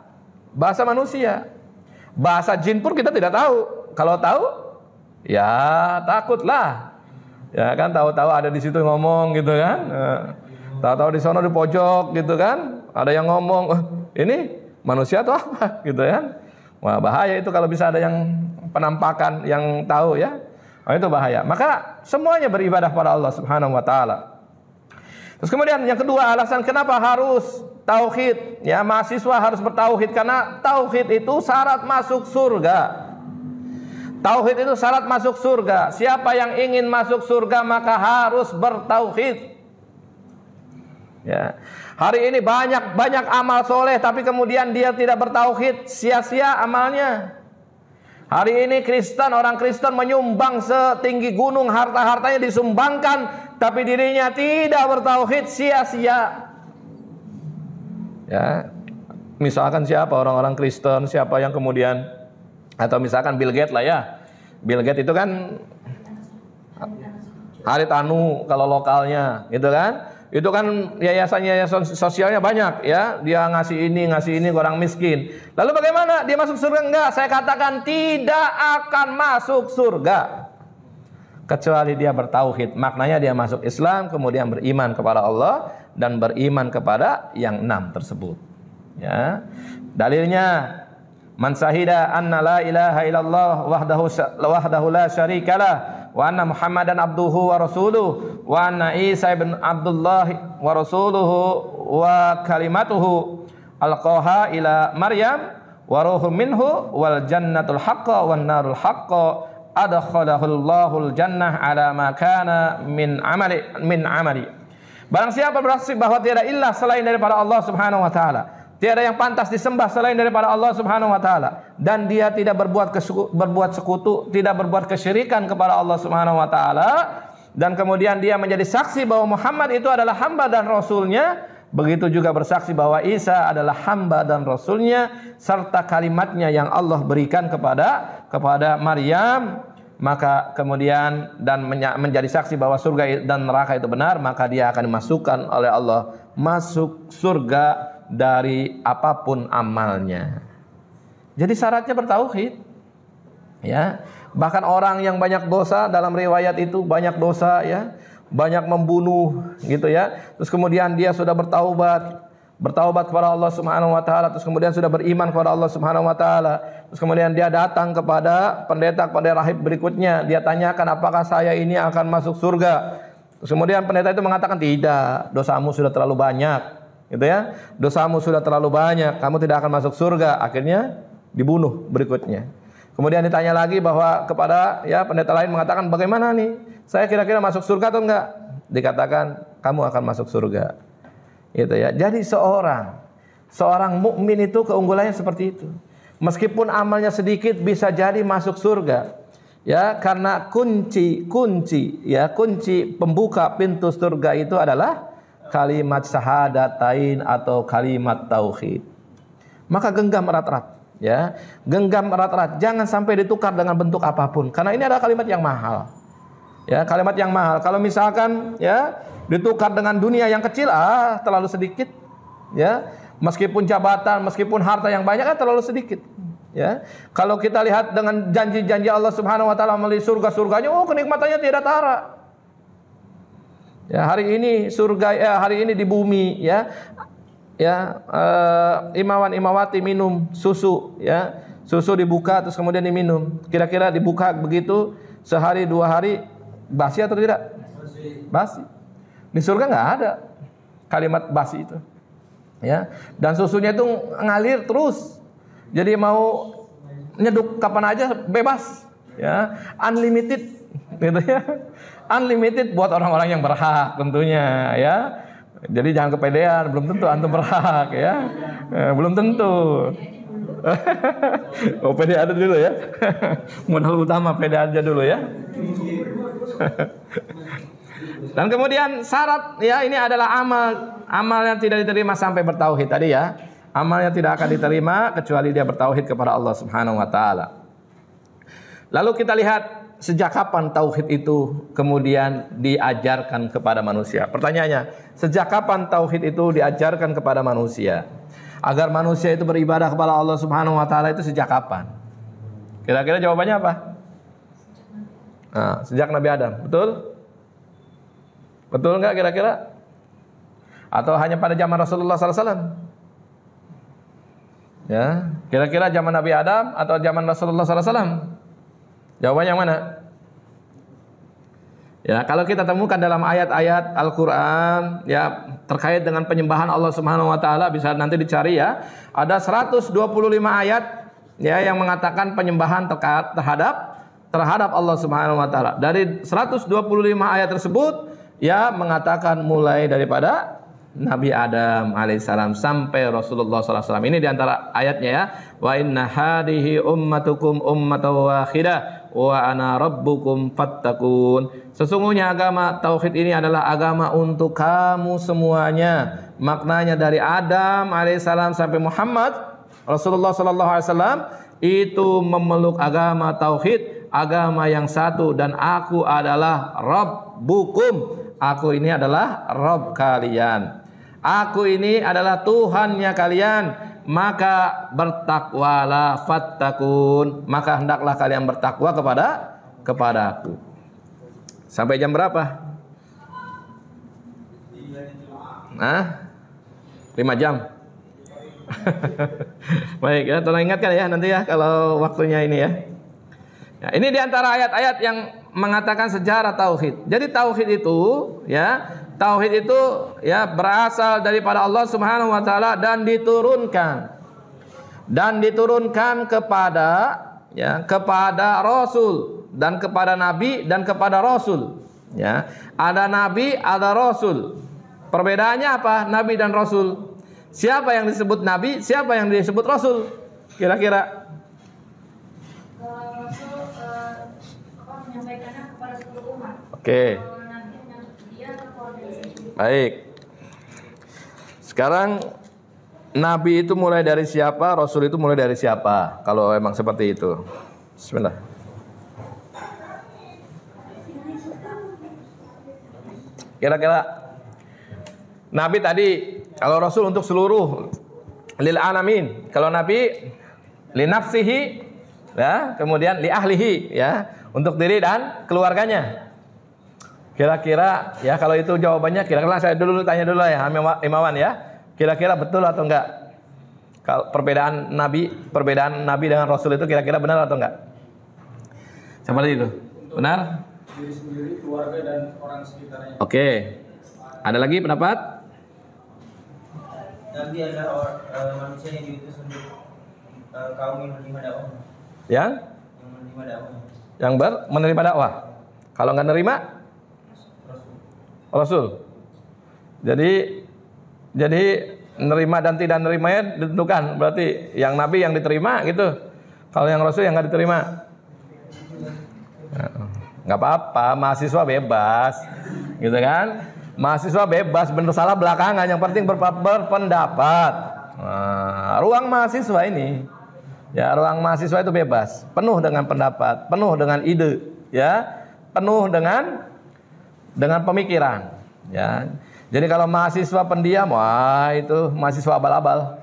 manusia. Bahasa jin pun kita tidak tahu. Kalau tahu Ya takutlah. Ya kan, tahu-tahu ada di situ ngomong gitu kan. Tahu-tahu di sana di pojok gitu kan, ada yang ngomong, ini manusia atau apa gitu kan. Wah, bahaya itu kalau bisa ada yang penampakan yang tahu ya. Oh, itu bahaya. Maka semuanya beribadah pada Allah Subhanahu wa taala. Terus kemudian yang kedua, alasan kenapa harus tauhid? Ya, mahasiswa harus bertauhid karena tauhid itu syarat masuk surga. Tauhid itu syarat masuk surga. Siapa yang ingin masuk surga maka harus bertauhid. Ya. Hari ini banyak amal soleh, tapi kemudian dia tidak bertauhid, sia-sia amalnya. Hari ini orang Kristen menyumbang setinggi gunung, harta-hartanya disumbangkan, tapi dirinya tidak bertauhid, sia-sia. Ya. Misalkan siapa orang-orang Kristen, siapa yang kemudian, atau misalkan Bill Gates lah ya. Bill Gates itu kan Haritanu kalau lokalnya gitu kan. Itu kan yayasan sosialnya banyak ya. Dia ngasih ini ke orang miskin. Lalu bagaimana? Dia masuk surga? Enggak, saya katakan tidak akan masuk surga kecuali dia bertauhid. Maknanya dia masuk Islam, kemudian beriman kepada Allah dan beriman kepada yang 6 tersebut. Ya. Dalilnya man syahida anna la ilaha illallah wahdahu la syarikalah wa anna Muhammadan abduhu wa rasuluhu wa anna Isa ibn Abdullah wa rasuluhu wa kalimatuhu alqaha ila Maryam wa ruhum minhu wal jannatul haqqa wan narul haqqa adkhalahul jannah ala ma kana min amali. Barang siapa bersaksi bahwa tiada ilah selain daripada Allah Subhanahu wa taala, tiada yang pantas disembah selain daripada Allah Subhanahu wa taala, dan dia tidak berbuat sekutu, tidak berbuat kesyirikan kepada Allah Subhanahu wa taala, dan kemudian dia menjadi saksi bahwa Muhammad itu adalah hamba dan rasulnya, begitu juga bersaksi bahwa Isa adalah hamba dan rasulnya serta kalimatnya yang Allah berikan kepada Maryam, maka kemudian dan menjadi saksi bahwa surga dan neraka itu benar, maka dia akan dimasukkan oleh Allah masuk surga dari apapun amalnya. Jadi syaratnya bertauhid. Ya. Bahkan orang yang banyak dosa, dalam riwayat itu banyak dosa ya, banyak membunuh gitu ya. Terus kemudian dia sudah bertaubat kepada Allah Subhanahu wa taala, terus kemudian sudah beriman kepada Allah Subhanahu wa taala. Terus kemudian dia datang kepada kepada rahib berikutnya, dia tanyakan apakah saya ini akan masuk surga. Terus kemudian pendeta itu mengatakan tidak, dosamu sudah terlalu banyak. Gitu ya, dosamu sudah terlalu banyak, kamu tidak akan masuk surga. Akhirnya dibunuh berikutnya. Kemudian ditanya lagi bahwa kepada pendeta lain mengatakan bagaimana nih, saya kira-kira masuk surga atau enggak? Dikatakan kamu akan masuk surga. Gitu ya. Jadi seorang mukmin itu keunggulannya seperti itu. Meskipun amalnya sedikit bisa jadi masuk surga. Ya, karena kunci pembuka pintu surga itu adalah kalimat syahadatain atau kalimat tauhid. Maka genggam erat-erat, ya. Genggam erat-erat, jangan sampai ditukar dengan bentuk apapun, karena ini adalah kalimat yang mahal. Ya, kalimat yang mahal. Kalau misalkan ditukar dengan dunia yang kecil, terlalu sedikit. Ya, meskipun jabatan, meskipun harta yang banyak, terlalu sedikit. Ya, kalau kita lihat dengan janji-janji Allah Subhanahu wa taala melalui surga-surganya, kenikmatannya tiada tara. Ya, hari ini hari ini di bumi imawan-imawati minum susu, ya. Susu dibuka terus kemudian diminum. Kira-kira dibuka begitu sehari 2 hari basi atau tidak? Basi. Di surga nggak ada kalimat basi itu. Ya. Dan susunya itu ngalir terus. Jadi mau nyeduk kapan aja bebas, ya. Unlimited gitu ya. Unlimited buat orang-orang yang berhak tentunya, ya. Jadi jangan kepedean, belum tentu antum berhak, ya. Belum tentu. Pede ada dulu ya. Modal utama pede aja dulu ya. Dan kemudian syarat ini adalah amal yang tidak diterima sampai bertauhid tadi ya. Amalnya tidak akan diterima kecuali dia bertauhid kepada Allah Subhanahu wa taala. Lalu kita lihat sejak kapan tauhid itu kemudian diajarkan kepada manusia? Pertanyaannya, sejak kapan tauhid itu diajarkan kepada manusia? Agar manusia itu beribadah kepada Allah Subhanahu wa taala itu sejak kapan? Kira-kira jawabannya apa? Nah, sejak Nabi Adam, betul? Betul nggak kira-kira? Atau hanya pada zaman Rasulullah SAW? Ya, kira-kira zaman Nabi Adam atau zaman Rasulullah SAW? Jawabannya yang mana? Ya, kalau kita temukan dalam ayat-ayat Al-Qur'an ya terkait dengan penyembahan Allah Subhanahu wa taala, bisa nanti dicari ya. Ada 125 ayat ya yang mengatakan penyembahan terhadap Allah Subhanahu wa taala. Dari 125 ayat tersebut ya mengatakan mulai daripada Nabi Adam alaihissalam sampai Rasulullah SAW. Ini diantara ayatnya ya. Wa inna hadihi ummatukum ummatan wahidah wa ana rabbukum fattakun. Sesungguhnya agama tauhid ini adalah agama untuk kamu semuanya. Maknanya dari Adam alaihissalam sampai Muhammad Rasulullah SAW itu memeluk agama tauhid, agama yang satu, dan aku adalah Rabbukum. Aku ini adalah Rabb kalian. Aku ini adalah Tuhannya kalian. Maka bertakwalah fattakun. Maka hendaklah kalian bertakwa kepada aku. Sampai jam berapa? 5 jam. Baik ya, tolong ingatkan ya nanti ya kalau waktunya ini ya. Ya, ini diantara ayat-ayat yang mengatakan sejarah tauhid. Jadi tauhid itu ya, tauhid itu ya berasal daripada Allah Subhanahu wa taala dan diturunkan kepada rasul dan kepada nabi dan kepada rasul. Ya, ada nabi, ada rasul. Perbedaannya apa? Nabi dan rasul. Siapa yang disebut nabi, siapa yang disebut rasul? Kira-kira? Rasul menyampaikannya kepada seluruh umat. Oke. Nabi dia ke keluarga. Baik. Sekarang nabi itu mulai dari siapa, rasul itu mulai dari siapa? Kalau emang seperti itu. Bismillah. Kira-kira nabi tadi, kalau rasul untuk seluruh lil alamin, kalau nabi li nafsihi ya, kemudian li ahlihi ya, untuk diri dan keluarganya. Kira-kira ya kalau itu jawabannya, kira-kira saya dulu tanya dulu ya Imawan ya. Kira-kira betul atau enggak? Kalau perbedaan nabi dengan rasul itu kira-kira benar atau enggak? Seperti itu. Benar? Diri sendiri, keluarga dan orang sekitarnya. Oke. Ada lagi pendapat? Nabi adalah manusia yang diutus untuk kaum yang menerima dakwah. Yang menerima dakwah. Yang menerima dakwah. Kalau nggak nerima? Rasul. Jadi nerima dan tidak nerimanya ditentukan. Berarti yang nabi yang diterima gitu. Kalau yang rasul yang nggak diterima. Nggak apa-apa, mahasiswa bebas, gitu kan? Mahasiswa bebas, bener salah belakangan, yang penting berpendapat. Nah, ruang mahasiswa ini, ya ruang mahasiswa itu bebas, penuh dengan pendapat, penuh dengan ide, ya, penuh dengan pemikiran, ya. Jadi kalau mahasiswa pendiam, wah itu mahasiswa abal-abal,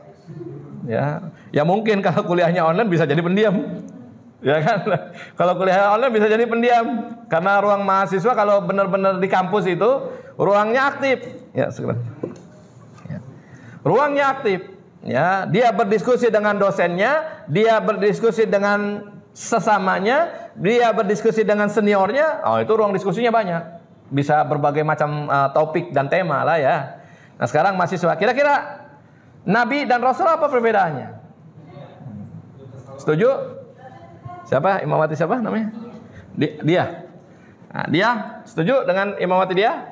ya. Ya mungkin kalau kuliahnya online bisa jadi pendiam. Ya kan, kalau kuliah online bisa jadi pendiam karena ruang mahasiswa kalau benar-benar di kampus itu ruangnya aktif, ya sekarang, ya. Ruangnya aktif, ya dia berdiskusi dengan dosennya, dia berdiskusi dengan sesamanya, dia berdiskusi dengan seniornya, oh itu ruang diskusinya banyak, bisa berbagai macam topik dan tema lah ya. Nah sekarang mahasiswa, kira-kira Nabi dan Rasul apa perbedaannya? Setuju? Siapa? Imamati siapa namanya? Dia. Nah, dia setuju dengan imamati dia?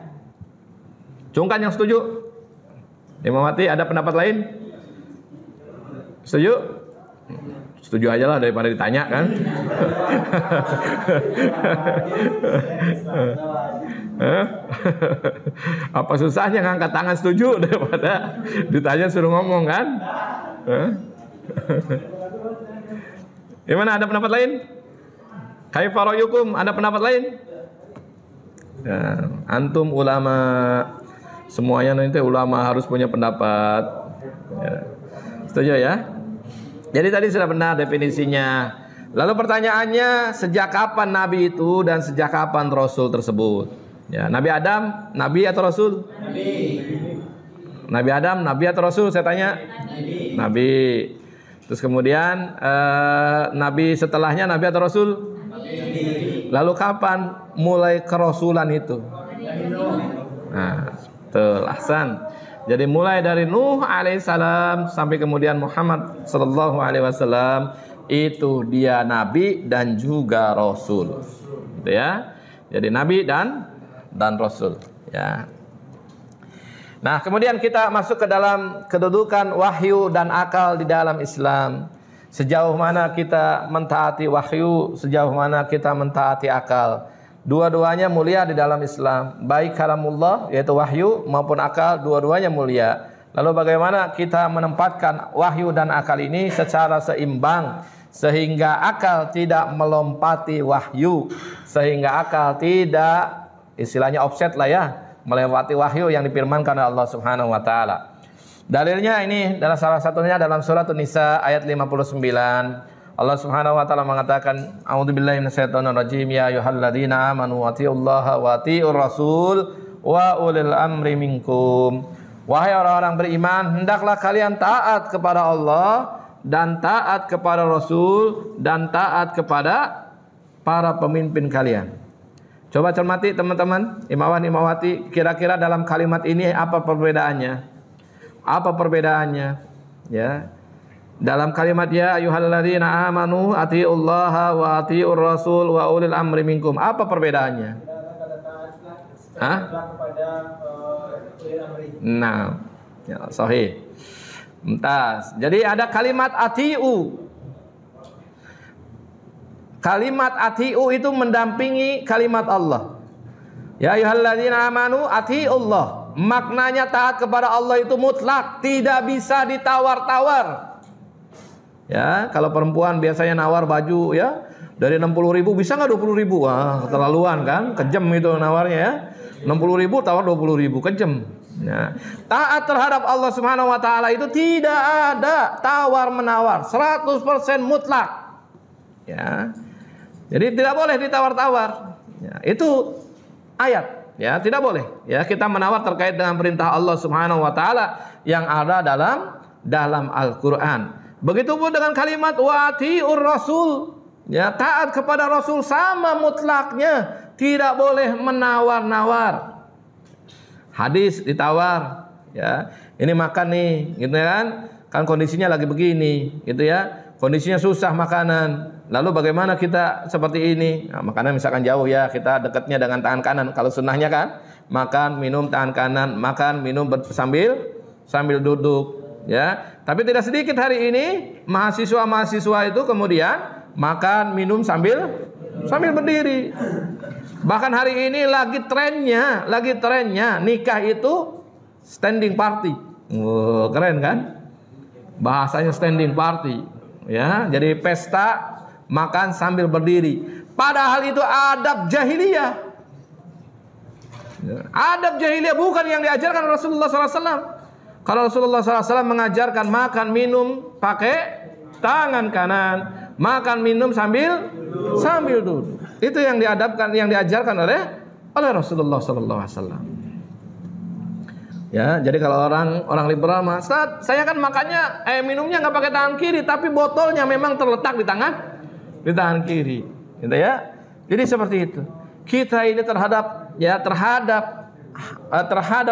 Cungkan yang setuju. Imamati ada pendapat lain? Setuju? Setuju aja lah daripada ditanya kan. Apa susahnya ngangkat tangan setuju daripada ditanya suruh ngomong kan? Gimana, ada pendapat lain? Kaifa ra'yukum, ada pendapat lain? Ya, antum ulama, semuanya nanti ulama harus punya pendapat. Ya. Setuju ya? Jadi tadi sudah benar definisinya. Lalu pertanyaannya, sejak kapan Nabi itu dan sejak kapan Rasul tersebut? Ya, Nabi Adam, Nabi atau Rasul? Nabi. Nabi Adam, Nabi atau Rasul? Saya tanya. Nabi. Terus kemudian Nabi setelahnya Nabi atau Rasul? Nabi. Lalu kapan mulai kerasulan itu? Nah, betul, ahsan. Jadi mulai dari Nuh alaihissalam sampai kemudian Muhammad sallallahu alaihi wasallam itu dia nabi dan juga rasul. Gitu ya. Jadi nabi dan rasul, ya. Nah, kemudian kita masuk ke dalam kedudukan wahyu dan akal di dalam Islam. Sejauh mana kita mentaati wahyu, sejauh mana kita mentaati akal. Dua-duanya mulia di dalam Islam. Baik kalamullah yaitu wahyu maupun akal, dua-duanya mulia. Lalu bagaimana kita menempatkan wahyu dan akal ini secara seimbang sehingga akal tidak melompati wahyu, sehingga akal tidak istilahnya offset lah ya, melewati wahyu yang difirmankan oleh Allah Subhanahu wa taala. Dalilnya ini adalah salah satunya dalam surat An-Nisa ayat 59. Allah Subhanahu wa taala mengatakan, a'udzubillahi minasyaitonir rajim, ya ayyuhalladzina amanu atti'ullaha wa atti'ur rasul wa ulil amri minkum. Wahai orang-orang beriman, hendaklah kalian taat kepada Allah dan taat kepada Rasul dan taat kepada para pemimpin kalian. Coba cermati teman-teman, imawan imawati, kira-kira dalam kalimat ini apa perbedaannya? Apa perbedaannya? Ya. Dalam kalimat ya ayyuhalladzina amanu atti'ullaha wa atti'ur rasul wa ulil amri minkum. Apa perbedaannya? Hah? Nah, ya, sahih. Mumtaz. Jadi ada kalimat ati'u. Kalimat ati'u itu mendampingi kalimat Allah. Ya ayyuhalladzina amanu ati'ullah. Maknanya taat kepada Allah itu mutlak, tidak bisa ditawar-tawar. Ya, kalau perempuan biasanya nawar baju ya, dari 60.000 bisa nggak 20.000? Wah, keterlaluan kan? Kejam itu nawarnya ya. 60.000 tawar 20.000, kejam. Ya. Taat terhadap Allah Subhanahu wa taala itu tidak ada tawar-menawar, 100% mutlak. Ya. Jadi tidak boleh ditawar-tawar. Ya, itu ayat. Ya, tidak boleh. Ya, kita menawar terkait dengan perintah Allah Subhanahu wa taala yang ada dalam Al-Qur'an. Begitupun dengan kalimat wa'ati'ur rasul. Ya, taat kepada Rasul sama mutlaknya, tidak boleh menawar-nawar. Hadis ditawar, ya. Ini makan nih, gitu kan? Kan kondisinya lagi begini, gitu ya. Kondisinya susah makanan. Lalu bagaimana kita seperti ini? Nah, makanan misalkan jauh ya, kita dekatnya dengan tangan kanan. Kalau sunnahnya kan, makan, minum tangan kanan, makan, minum sambil duduk, ya. Tapi tidak sedikit hari ini mahasiswa itu kemudian makan, minum sambil berdiri. Bahkan hari ini lagi trennya nikah itu standing party. Wow, keren kan? Bahasanya standing party. Ya, jadi pesta makan sambil berdiri. Padahal itu adab jahiliyah. Adab jahiliyah bukan yang diajarkan Rasulullah SAW. Kalau Rasulullah SAW mengajarkan makan minum pakai tangan kanan, makan minum sambil duduk. Itu yang diajarkan oleh Rasulullah SAW. Ya, jadi kalau orang liberal, Ustaz, saya kan makannya minumnya nggak pakai tangan kiri, tapi botolnya memang terletak di tangan kiri, gitu ya. Jadi seperti itu. Kita ini terhadap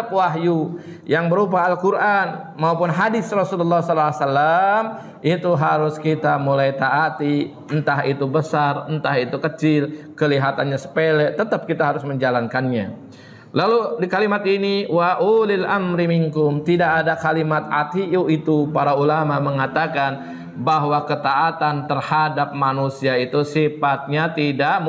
wahyu yang berupa Al-Quran maupun hadis Rasulullah SAW itu harus kita mulai taati, entah itu besar, entah itu kecil, kelihatannya sepele, tetap kita harus menjalankannya. Lalu di kalimat ini wa ulil amri minkum, tidak ada kalimat ati'u itu. Para ulama mengatakan bahwa ketaatan terhadap manusia itu sifatnya tidak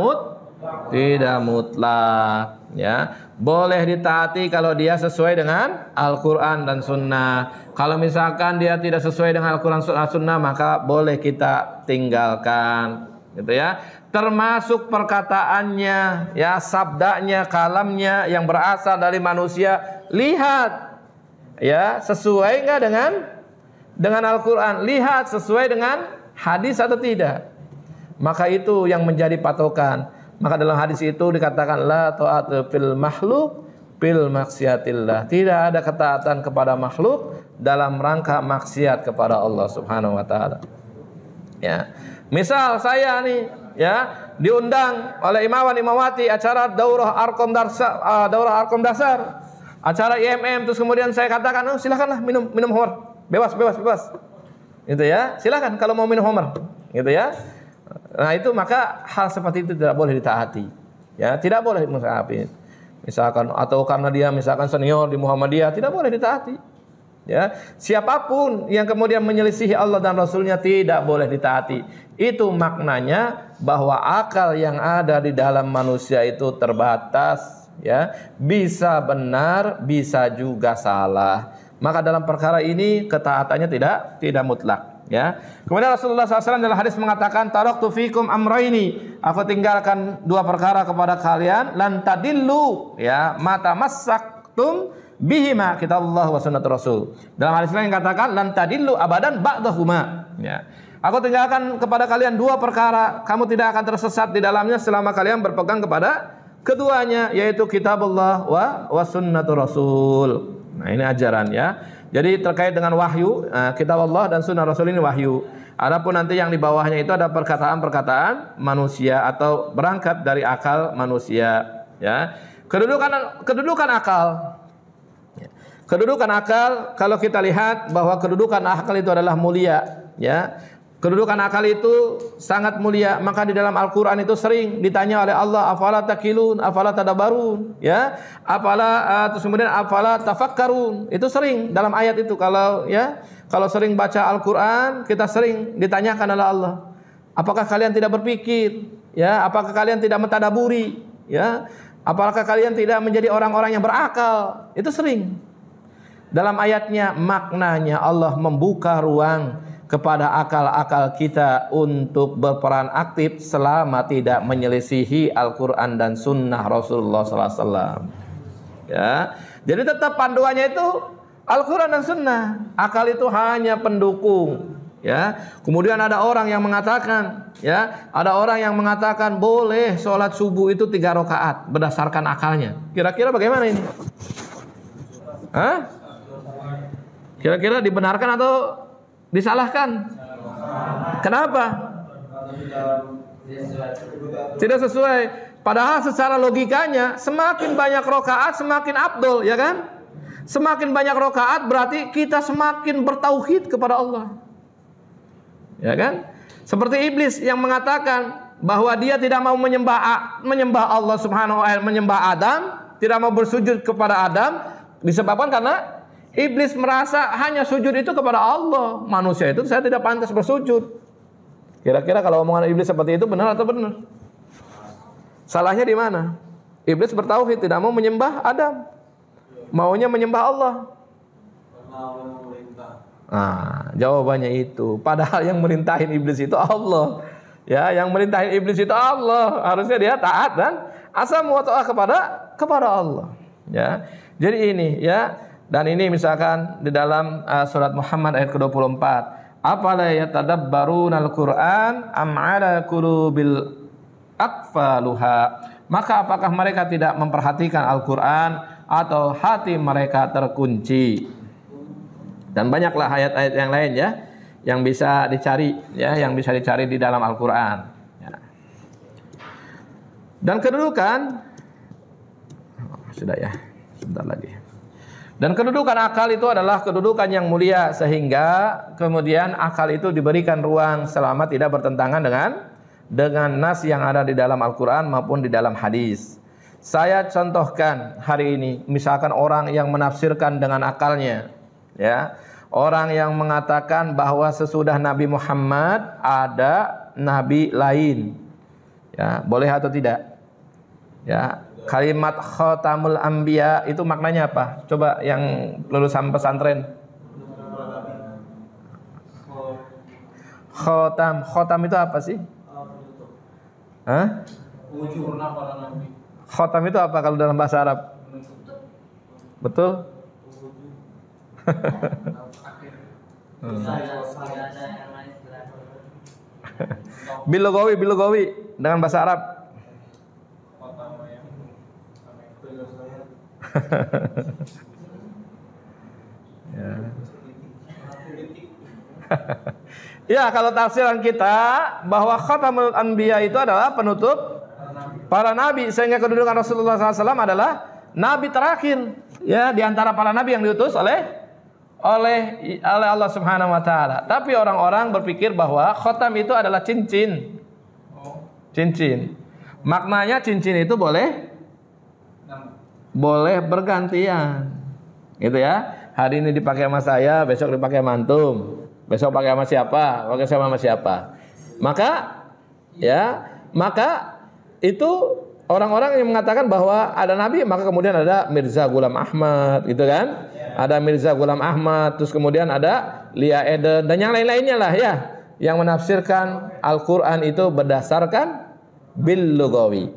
mutlak, ya. Boleh ditaati kalau dia sesuai dengan Al-Quran dan Sunnah. Kalau misalkan dia tidak sesuai dengan Al-Quran dan Sunnah, maka boleh kita tinggalkan, gitu ya. Termasuk perkataannya, ya, sabdanya, kalamnya yang berasal dari manusia. Lihat, ya, sesuai nggak dengan Al-Quran. Lihat sesuai dengan hadis atau tidak. maka itu yang menjadi patokan. Maka dalam hadis itu dikatakan la ta'ata fil makhluk bil maksiatillah. Tidak ada ketaatan kepada makhluk dalam rangka maksiat kepada Allah Subhanahu wa taala. Ya. Misal saya nih ya diundang oleh imawan imawati acara daurah arkom dasar, acara IMM, terus kemudian saya katakan, "Oh, silakanlah minum homer. Bebas. Gitu ya. Silakan kalau mau minum homer." Gitu ya. Nah, itu maka hal seperti itu tidak boleh ditaati. Ya, tidak boleh mutaati. Misalkan atau karena dia misalkan senior di Muhammadiyah tidak boleh ditaati. Ya, siapapun yang kemudian menyelisihi Allah dan Rasulnya tidak boleh ditaati. Itu maknanya bahwa akal yang ada di dalam manusia itu terbatas, ya, bisa benar, bisa juga salah. Maka dalam perkara ini ketaatannya tidak mutlak. Ya. Kemudian Rasulullah SAW dalam hadis mengatakan, taraktu fikum amraini, aku tinggalkan dua perkara kepada kalian, lan tadillu, ya, mata massaktum bihima kitabullah wa sunnatur rasul. Dalam hadis lain katakan lan tadillu abadan ba'dahuma. Ya. Aku tinggalkan kepada kalian dua perkara, kamu tidak akan tersesat di dalamnya selama kalian berpegang kepada keduanya, yaitu kitabullah wa sunnatur rasul. Nah, ini ajaran ya. Jadi terkait dengan wahyu, kitab Allah dan sunnah Rasul ini wahyu. Adapun nanti yang di bawahnya itu ada perkataan-perkataan manusia atau berangkat dari akal manusia. Ya, kedudukan akal. Kedudukan akal, kalau kita lihat bahwa kedudukan akal itu adalah mulia. Ya, kedudukan akal itu sangat mulia. Maka di dalam Al-Quran itu sering ditanya oleh Allah, afala takilun, afala tadabarun, ya, terus kemudian afala tafakkarun. Itu sering dalam ayat itu. Kalau sering baca Al-Quran, kita sering ditanyakan oleh Allah, apakah kalian tidak berpikir, ya, apakah kalian tidak mentadaburi, ya, apakah kalian tidak menjadi orang-orang yang berakal. Itu sering dalam ayatnya. Maknanya Allah membuka ruang kepada akal-akal kita untuk berperan aktif selama tidak menyelisihi Al-Quran dan Sunnah Rasulullah SAW. Ya, jadi tetap panduannya itu Al-Quran dan Sunnah. Akal itu hanya pendukung. Ya, kemudian ada orang yang mengatakan, boleh sholat subuh itu 3 rakaat berdasarkan akalnya. Kira-kira bagaimana ini? Hah? Kira-kira dibenarkan atau disalahkan? Kenapa? Tidak sesuai. Padahal secara logikanya semakin banyak rakaat semakin afdol, ya kan? Semakin banyak rakaat berarti kita semakin bertauhid kepada Allah. Ya kan? Seperti iblis yang mengatakan bahwa dia tidak mau menyembah Allah Subhanahu wa taala, menyembah Adam, tidak mau bersujud kepada Adam disebabkan karena iblis merasa hanya sujud itu kepada Allah. Manusia itu saya tidak pantas bersujud. Kira-kira kalau omongan iblis seperti itu benar atau benar? Salahnya di mana? Iblis bertauhid, tidak mau menyembah Adam, maunya menyembah Allah. Nah, jawabannya itu. Padahal yang merintahin iblis itu Allah. Ya, yang merintahin iblis itu Allah. Harusnya dia taat dan asam wa ta'ah kepada Allah. Ya. Jadi ini ya. Dan ini misalkan di dalam surat Muhammad ayat ke-24, afala yatadabbaruna al-Qur'an am 'ala qulubil aqfaluha. Maka apakah mereka tidak memperhatikan Al-Qur'an atau hati mereka terkunci? Dan banyaklah ayat-ayat yang lain ya yang bisa dicari di dalam Al-Qur'an ya. Dan kedudukan sudah ya, sebentar lagi. Dan kedudukan akal itu adalah kedudukan yang mulia, sehingga kemudian akal itu diberikan ruang selama tidak bertentangan dengan nas yang ada di dalam Al-Quran maupun di dalam hadis. Saya contohkan hari ini, misalkan orang yang menafsirkan dengan akalnya, ya, orang yang mengatakan bahwa sesudah Nabi Muhammad ada nabi lain, ya, boleh atau tidak? Ya. Kalimat khatamul anbiya itu maknanya apa? Coba yang lulusan pesantren. Khatam itu apa sih? Hah? Khatam itu apa kalau dalam bahasa Arab? Betul? Bilugawi dengan bahasa Arab. Ya. Ya, kalau tafsiran kita bahwa khatamul anbiya itu adalah penutup para nabi, sehingga kedudukan Rasulullah SAW adalah nabi terakhir ya di antara para nabi yang diutus oleh Allah Subhanahu wa taala. Tapi orang-orang berpikir bahwa khatam itu adalah cincin. Cincin. Maknanya cincin itu boleh bergantian. Gitu ya. Hari ini dipakai sama saya, besok dipakai sama antum. Besok pakai sama siapa? Pakai sama siapa? Maka itu orang-orang yang mengatakan bahwa ada nabi, maka kemudian ada Mirza Ghulam Ahmad, gitu kan? Ada Mirza Ghulam Ahmad, terus kemudian ada Lia Eden dan yang lain-lainnya lah ya, yang menafsirkan Al-Qur'an itu berdasarkan bil lugawi,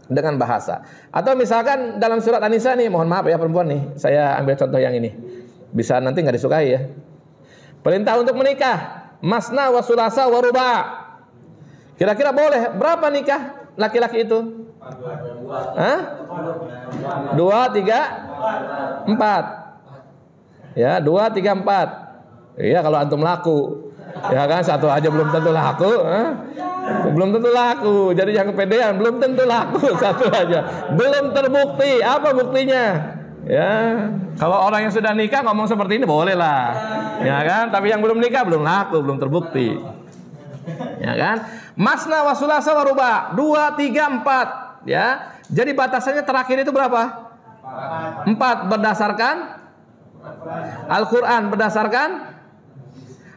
dengan bahasa. Atau misalkan dalam surat An-Nisa nih, mohon maaf ya perempuan nih, saya ambil contoh yang ini. Bisa nanti nggak disukai ya. Perintah untuk menikah, masna wa sulasa wa ruba. Kira-kira boleh berapa nikah laki-laki itu? 2, 3, 4. Ya, 2, 3, 4. Iya, kalau antum laku. Ya kan, satu aja belum tentu laku, belum tentu laku. Jadi yang kepedean belum tentu laku, satu aja. Belum terbukti. Apa buktinya? Ya, kalau orang yang sudah nikah ngomong seperti ini boleh lah. Ya kan, tapi yang belum nikah belum laku, belum terbukti. Ya kan? Masna wa sulasa wa ruba, 2, 3, 4. Ya. Jadi batasannya terakhir itu berapa? 4 berdasarkan Al-Qur'an, berdasarkan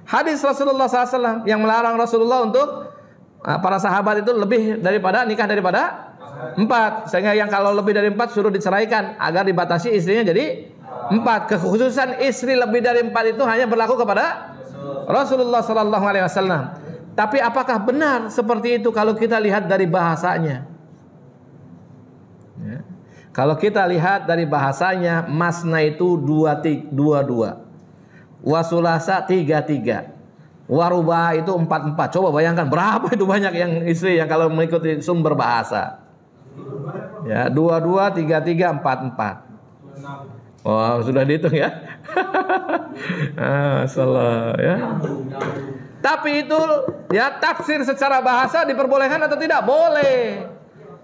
hadis Rasulullah SAW yang melarang Rasulullah untuk para sahabat itu lebih daripada nikah daripada 4. Sehingga yang kalau lebih dari 4 suruh diceraikan agar dibatasi istrinya jadi 4. Kekhususan istri lebih dari 4 itu hanya berlaku kepada Rasulullah SAW. Tapi apakah benar seperti itu kalau kita lihat dari bahasanya? Ya. Kalau kita lihat dari bahasanya, masna itu 2, 2. Wasulasa 3. Waruba itu 4. Coba bayangkan berapa itu banyak yang istri yang kalau mengikuti sumber bahasa. Ya, 2, 3, 4. Wow, sudah dihitung ya. Salah ya. Tapi itu ya tafsir secara bahasa diperbolehkan atau tidak? Boleh.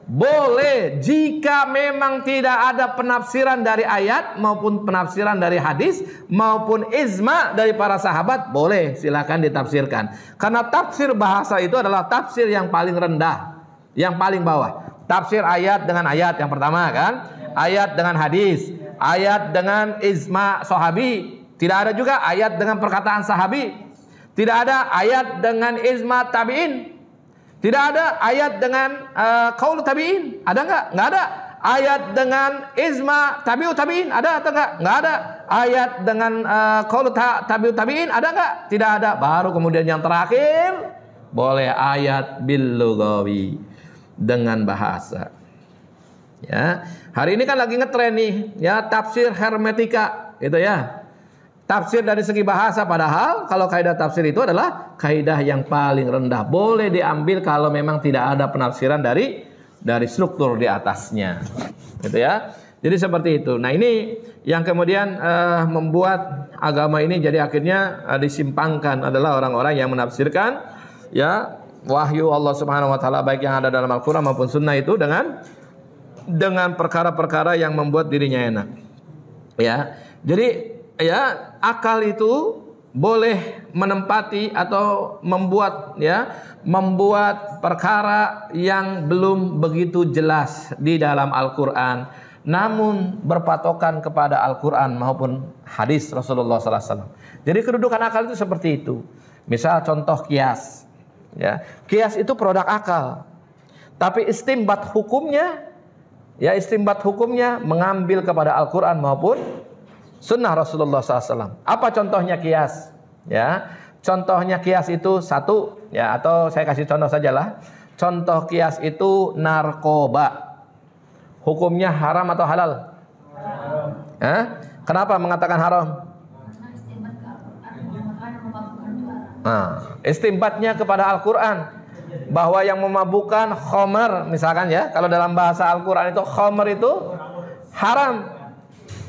Boleh jika memang tidak ada penafsiran dari ayat maupun penafsiran dari hadis maupun ijma dari para sahabat, boleh, silakan ditafsirkan. Karena tafsir bahasa itu adalah tafsir yang paling rendah, yang paling bawah. Tafsir ayat dengan ayat yang pertama kan, ayat dengan hadis, ayat dengan ijma sahabi. Tidak ada juga ayat dengan perkataan sahabi. Tidak ada ayat dengan ijma tabi'in. Tidak ada ayat dengan qaul tabi'in. Ada enggak? Enggak ada. Ayat dengan ijma tabi'ut tabi'in. Ada atau enggak? Enggak ada. Ayat dengan qaul tabi'ut tabi'in. Ada enggak? Tidak ada. Baru kemudian yang terakhir, boleh ayat bil lugawi, dengan bahasa. Ya. Hari ini kan lagi ngetren nih, ya, tafsir hermetika, gitu ya. Tafsir dari segi bahasa, padahal kalau kaidah tafsir itu adalah kaidah yang paling rendah. Boleh diambil kalau memang tidak ada penafsiran dari struktur di atasnya. Gitu ya. Jadi seperti itu. Nah, ini yang kemudian membuat agama ini jadi akhirnya disimpangkan adalah orang-orang yang menafsirkan ya wahyu Allah Subhanahu wa taala baik yang ada dalam Al-Qur'an maupun sunnah itu dengan perkara-perkara yang membuat dirinya enak. Ya. Jadi ya, akal itu boleh menempati atau membuat perkara yang belum begitu jelas di dalam Al-Qur'an, namun berpatokan kepada Al-Qur'an maupun hadis Rasulullah SAW. Jadi kedudukan akal itu seperti itu. Misal contoh kias. Ya, kias itu produk akal. Tapi istimbat hukumnya mengambil kepada Al-Qur'an maupun sunnah Rasulullah SAW. Apa contohnya kias? Ya, contohnya kias itu satu, ya, atau saya kasih contoh sajalah. Contoh kias itu narkoba. Hukumnya haram atau halal? Kenapa mengatakan haram? Nah, istinbatnya kepada Al-Quran bahwa yang memabukkan khamar, misalkan ya, kalau dalam bahasa Al-Quran itu khamar itu haram,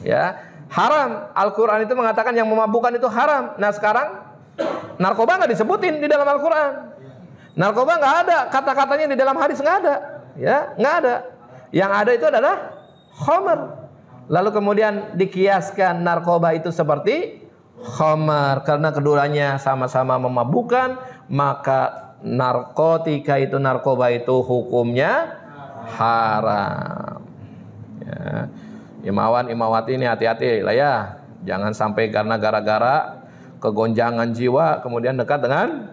ya haram. Al-Quran itu mengatakan yang memabukkan itu haram. Nah sekarang narkoba nggak disebutin di dalam Al-Quran. Narkoba nggak ada, kata-katanya di dalam hadis nggak ada, ya nggak ada. Yang ada itu adalah khamar. Lalu kemudian dikiaskan narkoba itu seperti khamar karena keduanya sama-sama memabukkan, maka narkotika itu, narkoba itu hukumnya haram. Ya. Imawan imawati ini hati-hati lah ya, jangan sampai karena gara-gara kegonjangan jiwa kemudian dekat dengan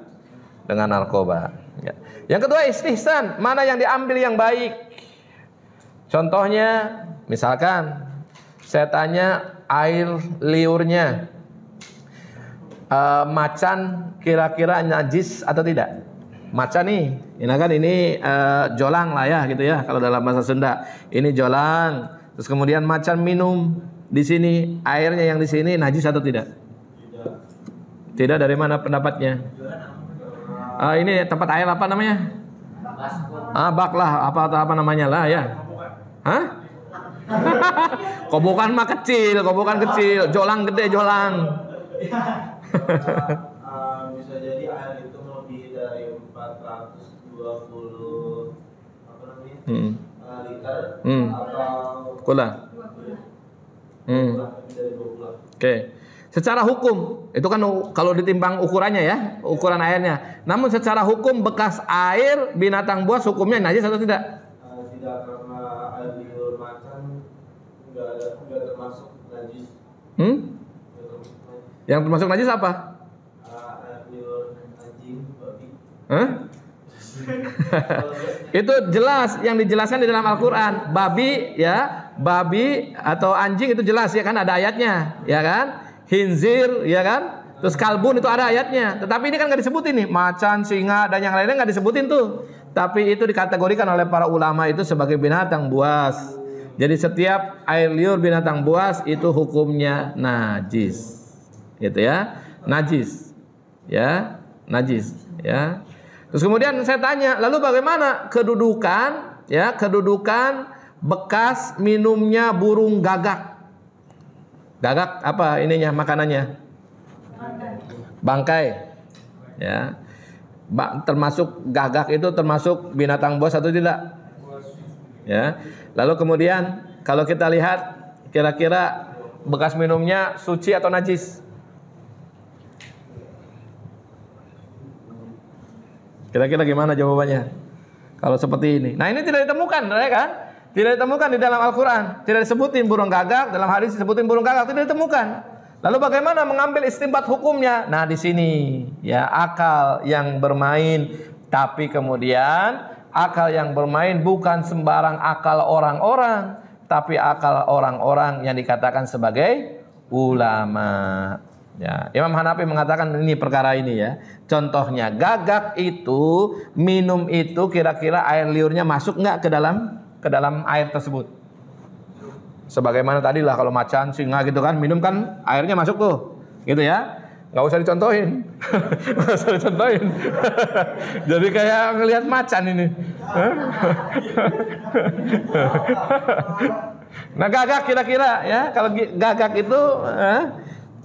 narkoba. Ya. Yang kedua istihsan, mana yang diambil yang baik. Contohnya misalkan saya tanya air liurnya macan kira-kira najis atau tidak? Macan nih, ini kan ini jolang lah ya gitu ya kalau dalam bahasa Sunda. Ini jolang. Terus kemudian macan minum di sini, airnya yang di sini najis atau tidak? Tidak. Dari mana pendapatnya? Ini tempat air apa namanya? Bak lah, apa namanya lah ya. Hah? Kobokan mah kecil, jolang gede jolang. Bisa jadi air itu lebih dari 420 apa namanya liter atau kurang. Oke. Secara hukum itu kan kalau ditimbang ukurannya ya, ukuran airnya. Namun secara hukum bekas air binatang buas hukumnya najis atau tidak? Tidak, karena air liur macan nggak termasuk najis. Yang termasuk najis apa? Air liur anjing, babi. Itu jelas yang dijelaskan di dalam Al-Quran. Babi ya, babi atau anjing itu jelas ya kan, ada ayatnya ya kan. Khinzir ya kan. Terus kalbun itu ada ayatnya. Tetapi ini kan nggak disebutin nih, macan, singa dan yang lainnya nggak disebutin tuh. Tapi itu dikategorikan oleh para ulama itu sebagai binatang buas. Jadi setiap air liur binatang buas itu hukumnya najis. Gitu ya, najis. Ya, najis ya. Terus kemudian saya tanya, lalu bagaimana kedudukan ya, kedudukan bekas minumnya burung gagak? Gagak apa ininya makanannya? Bangkai. Ya. Termasuk gagak itu termasuk binatang buas atau tidak? Ya. Lalu kemudian kalau kita lihat kira-kira bekas minumnya suci atau najis? Kira-kira gimana jawabannya? Kalau seperti ini. Nah, ini tidak ditemukan, ya kan? Tidak ditemukan di dalam Al-Quran. Tidak disebutin burung gagak, dalam hadis disebutin burung gagak, tidak ditemukan. Lalu bagaimana mengambil istinbat hukumnya? Nah, di sini ya akal yang bermain, tapi kemudian akal yang bermain bukan sembarang akal orang-orang, tapi akal orang-orang yang dikatakan sebagai ulama. Ya, Imam Hanafi mengatakan ini perkara ini ya. Contohnya gagak itu minum itu kira-kira air liurnya masuk nggak ke dalam air tersebut? Sebagaimana tadi lah kalau macan, singa gitu kan minum kan airnya masuk tuh, gitu ya. Nggak usah dicontohin, nggak usah dicontohin. Jadi kayak ngelihat macan ini. Nah gagak kira-kira ya, kalau gagak itu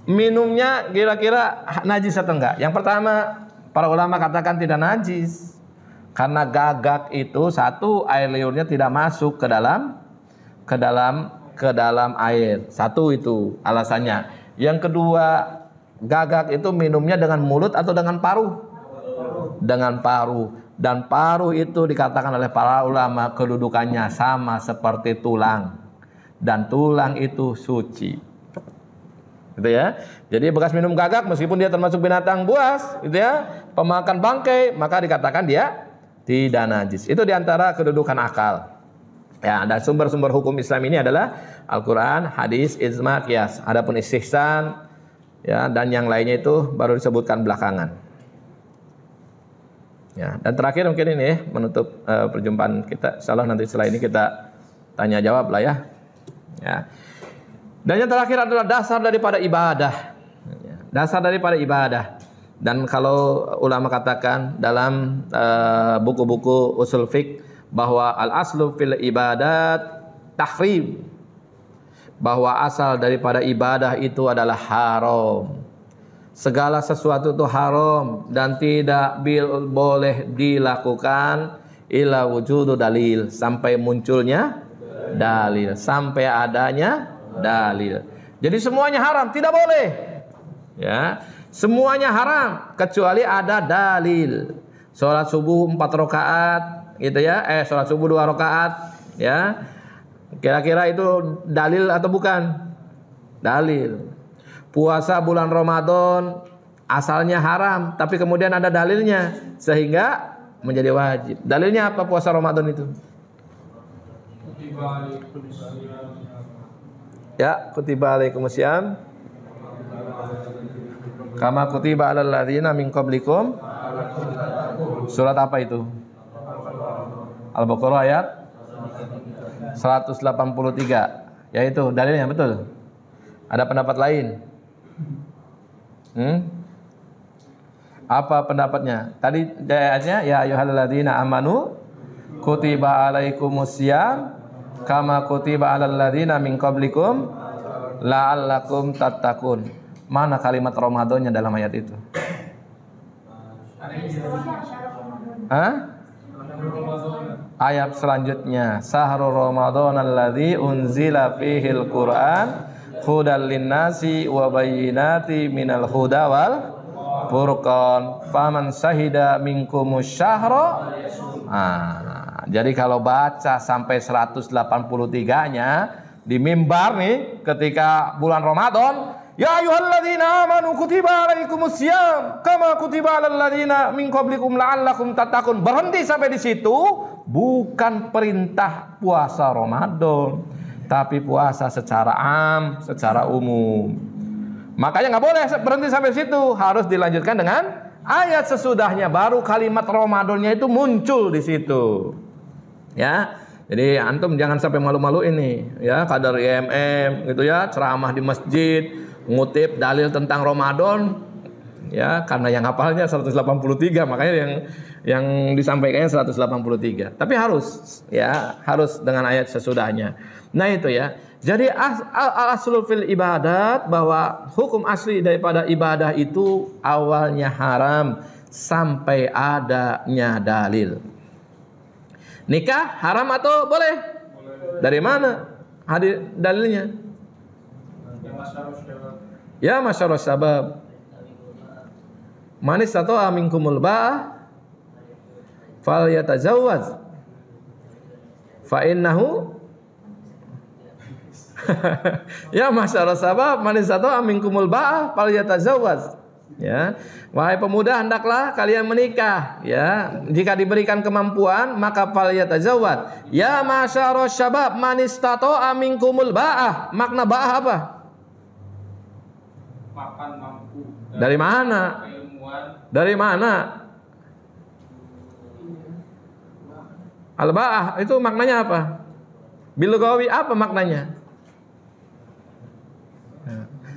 minumnya kira-kira najis atau enggak? Yang pertama, para ulama katakan tidak najis. Karena gagak itu satu, air liurnya tidak masuk ke dalam air. Satu itu alasannya. Yang kedua, gagak itu minumnya dengan mulut atau dengan paruh? Dengan paruh. Dan paruh itu dikatakan oleh para ulama kedudukannya sama seperti tulang. Dan tulang itu suci. Gitu ya. Jadi bekas minum gagak meskipun dia termasuk binatang buas, gitu ya, pemakan bangkai, maka dikatakan dia tidak najis. Itu diantara kedudukan akal. Ya, dan sumber-sumber hukum Islam ini adalah Al-Quran, hadis, ijma, qiyas. Adapun istihsan ya dan yang lainnya itu baru disebutkan belakangan. Ya, dan terakhir mungkin ini menutup perjumpaan kita. Insyaallah nanti setelah ini kita tanya jawab lah ya. Ya. Dan yang terakhir adalah dasar daripada ibadah. Dasar daripada ibadah. Dan kalau ulama katakan dalam buku-buku usul fiqh bahwa al-aslu fil ibadat tahrim, bahwa asal daripada ibadah itu adalah haram. Segala sesuatu itu haram dan tidak boleh dilakukan illa wujudu dalil, sampai munculnya dalil, sampai adanya dalil. Jadi semuanya haram, tidak boleh. Ya, semuanya haram kecuali ada dalil. Salat subuh 4 rakaat gitu ya. Salat subuh 2 rakaat ya. Kira-kira itu dalil atau bukan? Dalil. Puasa bulan Ramadan asalnya haram, tapi kemudian ada dalilnya sehingga menjadi wajib. Dalilnya apa puasa Ramadan itu? Ya, kutiba alaikumusiyam kama kutiba alal ladzina min qablikum. Surat apa itu? Al-Baqarah ayat 183. Yaitu dalilnya, betul? Ada pendapat lain? Apa pendapatnya? Tadi ayatnya ya ayyuhalladzina amanu kutiba alaikumusiyam kama kutiba alal ladzina min qablikum la'allakum tattaqun. Mana kalimat Ramadannya dalam ayat itu? Ayat selanjutnya, Sahrul Ramadan alladzi unzila fihil Qur'an hudal linnasi wa bayyinati minal huda wal furqan faman syahida minkumus syahra. Jadi kalau baca sampai 183-nya di mimbar nih ketika bulan Ramadan, ya ayyuhalladzina amanu kutiba alaikumusiyam kama kutiba alal ladzina min qablikum la'allakum tattaqun. Berhenti sampai di situ, bukan perintah puasa Ramadan, tapi puasa secara am, secara umum. Makanya nggak boleh berhenti sampai situ, harus dilanjutkan dengan ayat sesudahnya, baru kalimat Ramadannya itu muncul di situ. Ya, jadi antum jangan sampai malu-malu ini, ya kadar IMM gitu ya, ceramah di masjid, ngutip dalil tentang Ramadan, ya karena yang hafalnya 183, makanya yang disampaikannya 183. Tapi harus, ya harus dengan ayat sesudahnya. Nah itu ya. Jadi al-aslul fil ibadat, bahwa hukum asli daripada ibadah itu awalnya haram sampai adanya dalil. Nikah haram atau boleh? Dari mana hadir dalilnya? Ya masyarus sabab. Man istata'a minkumul ba'ah falyatazawwaj fa innahu ya masyarus sabab man istata'a minkumul ba'ah falyatazawwaj. Ya, wahai pemuda hendaklah kalian menikah, ya. Jika diberikan kemampuan maka falyatazawwaj. Ya masyarus syabab man istata'a minkumul ba'ah. Makna ba'ah apa? Makan mampu. Dari mana? Dari mana? Al-ba'ah itu maknanya apa? Bilughawi apa maknanya?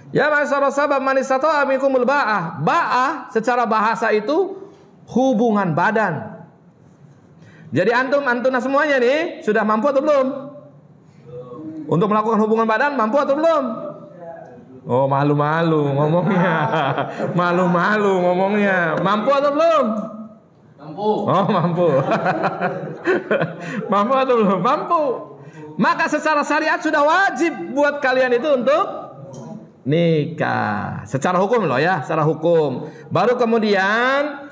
Ya masyarus sabab man istata'a minkumul ba'ah. Ba'ah secara bahasa itu hubungan badan. Jadi antuna semuanya nih sudah mampu atau belum? Untuk melakukan hubungan badan mampu atau belum? Oh, malu-malu ngomongnya. Malu-malu ngomongnya. Mampu atau belum? Mampu. Oh, mampu. Mampu atau belum? Mampu. Maka secara syariat sudah wajib buat kalian itu untuk nikah. Secara hukum loh ya, secara hukum. Baru kemudian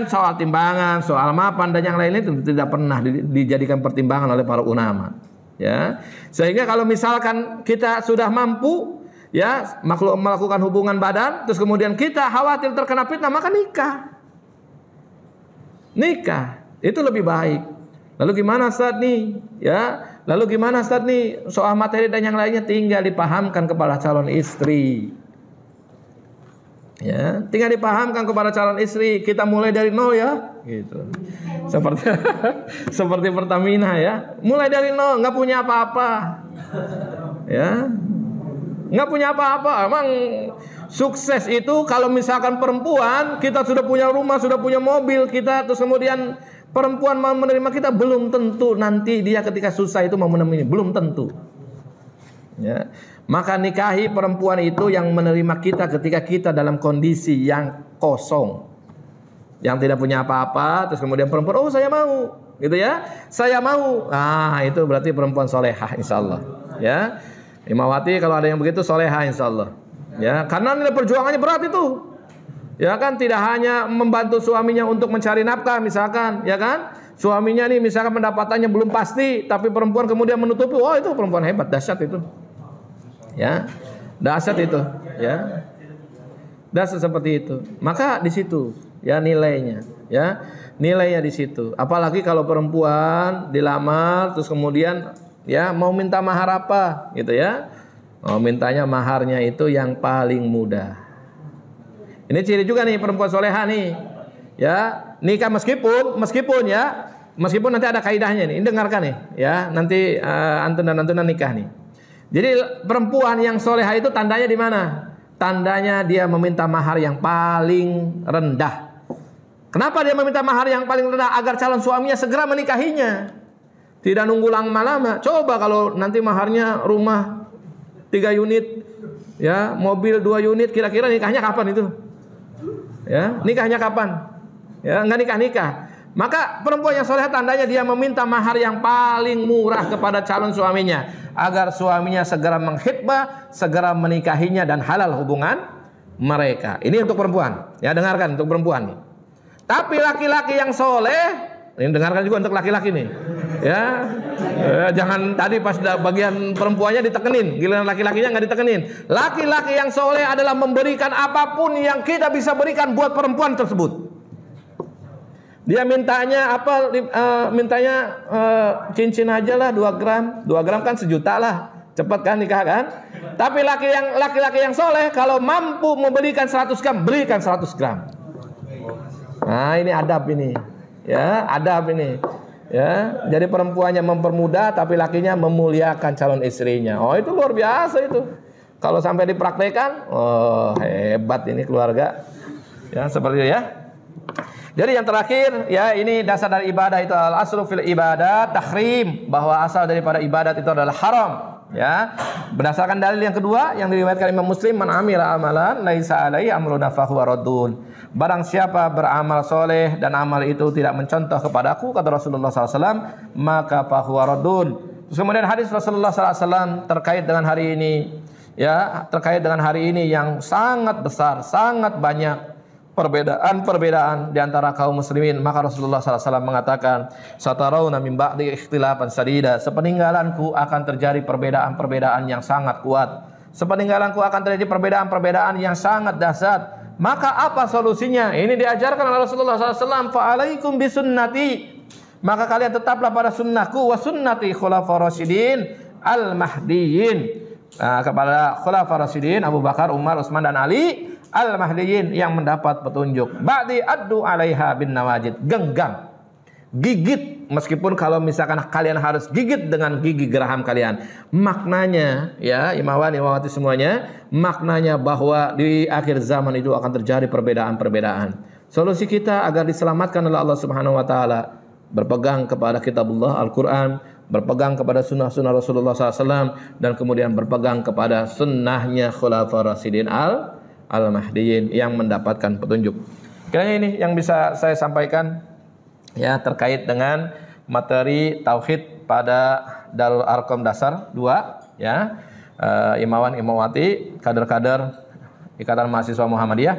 soal timbangan, soal mapan dan yang lain itu tidak pernah dijadikan pertimbangan oleh para ulama. Ya. Sehingga kalau misalkan kita sudah mampu ya melakukan hubungan badan, terus kemudian kita khawatir terkena fitnah, maka nikah itu lebih baik. Lalu gimana Ustaz nih? Ya, lalu gimana Ustaz nih soal materi dan yang lainnya? Tinggal dipahamkan kepada calon istri. Ya, tinggal dipahamkan kepada calon istri. Kita mulai dari nol ya, gitu. Seperti Pertamina ya, mulai dari nol, nggak punya apa-apa. Ya, nggak punya apa-apa. Emang Sukses itu kalau misalkan perempuan, kita sudah punya rumah, sudah punya mobil, kita terus kemudian perempuan mau menerima kita, belum tentu nanti dia ketika susah itu mau menemani, belum tentu. Ya. Maka nikahi perempuan itu yang menerima kita ketika kita dalam kondisi yang kosong, yang tidak punya apa-apa, terus kemudian perempuan, oh saya mau, gitu ya, saya mau. Itu berarti perempuan solehah, insyaallah. Ya, Imawati kalau ada yang begitu solehah, insyaallah. Ya, karena nilai perjuangannya berat itu. Ya kan, tidak hanya membantu suaminya untuk mencari nafkah misalkan, ya kan? Suaminya nih misalkan pendapatannya belum pasti, tapi perempuan kemudian menutupi, oh itu perempuan hebat, dahsyat itu. Ya. Dahsyat itu, ya. Dahsyat seperti itu. Maka di situ ya nilainya, ya. Nilainya di situ. Apalagi kalau perempuan dilamar terus kemudian ya mau minta mahar apa, gitu ya. Oh, mintanya maharnya itu yang paling mudah. Ini ciri juga nih perempuan soleha nih. Ya, nikah meskipun nanti ada kaidahnya nih. Ini dengarkan nih, ya. Nanti antun dan antuna nikah nih. Jadi perempuan yang soleha itu tandanya di mana? Tandanya dia meminta mahar yang paling rendah. Kenapa dia meminta mahar yang paling rendah? Agar calon suaminya segera menikahinya. Tidak nunggu lama-lama. Coba kalau nanti maharnya rumah 3 unit, ya, mobil 2 unit, kira-kira nikahnya kapan itu? Ya, nikahnya kapan? Ya, enggak nikah. Maka perempuan yang soleh tandanya dia meminta mahar yang paling murah kepada calon suaminya, agar suaminya segera menghitbah, segera menikahinya dan halal hubungan mereka. Ini untuk perempuan. Ya, dengarkan untuk perempuan. Tapi laki-laki yang soleh, ini dengarkan juga untuk laki-laki nih. Ya, jangan tadi pas bagian perempuannya ditekenin, giliran laki-lakinya nggak ditekenin. Laki-laki yang soleh adalah memberikan apapun yang kita bisa berikan buat perempuan tersebut. Dia mintanya apa? Mintanya cincin aja lah 2 gram. 2 gram kan 1 juta lah. Cepat kan nikah kan? Tapi laki-laki yang soleh kalau mampu memberikan 100 gram, berikan 100 gram. Nah, ini adab ini. Ya, adab ini. Ya, jadi perempuannya mempermudah tapi lakinya memuliakan calon istrinya. Oh, itu luar biasa itu. Kalau sampai dipraktekkan, oh hebat ini keluarga. Ya, seperti itu ya. Jadi yang terakhir ya, ini dasar dari ibadah itu al-aslu fil ibadah tahrim, bahwa asal daripada ibadat itu adalah haram. Ya, berdasarkan dalil yang kedua yang diriwayatkan Imam Muslim, man amila amalan laisa alaihi amruna fahuwa raddun. Barang siapa beramal soleh dan amal itu tidak mencontoh kepadaku, kata Rasulullah SAW, maka fahuwa raddun. Terus kemudian hadis Rasulullah SAW terkait dengan hari ini, ya, terkait dengan hari ini yang sangat besar, sangat banyak perbedaan di antara kaum muslimin. Maka Rasulullah SAW mengatakan, satarawna min ba'di ikhtilafan sadida. Sepeninggalanku akan terjadi perbedaan-perbedaan yang sangat kuat. Sepeninggalanku akan terjadi perbedaan-perbedaan yang sangat dahsyat. Maka apa solusinya? Ini diajarkan oleh Rasulullah SAW. Fa'alaikum bisunnati. Maka kalian tetaplah pada sunnahku wa sunnati khulafa rasyidin al-mahdiyyin. Kepada khulafa rasyidin Abu Bakar, Umar, Utsman dan Ali al-mahdiyyin yang mendapat petunjuk. Ba'di addu 'alaiha bin nawajid. Genggam, gigit, meskipun kalau misalkan kalian harus gigit dengan gigi geraham kalian. Maknanya ya, imawan imawati semuanya, maknanya bahwa di akhir zaman itu akan terjadi perbedaan-perbedaan. Solusi kita agar diselamatkan oleh Allah Subhanahu wa taala, berpegang kepada kitabullah Al-Qur'an, berpegang kepada sunnah-sunnah Rasulullah SAW, dan kemudian berpegang kepada sunnahnya khulafa rasyidin al-mahdiyyin yang mendapatkan petunjuk. Kiranya ini yang bisa saya sampaikan ya, terkait dengan materi tauhid pada Darul Arqam Dasar 2 ya. Imawan imawati, kader-kader Ikatan Mahasiswa Muhammadiyah,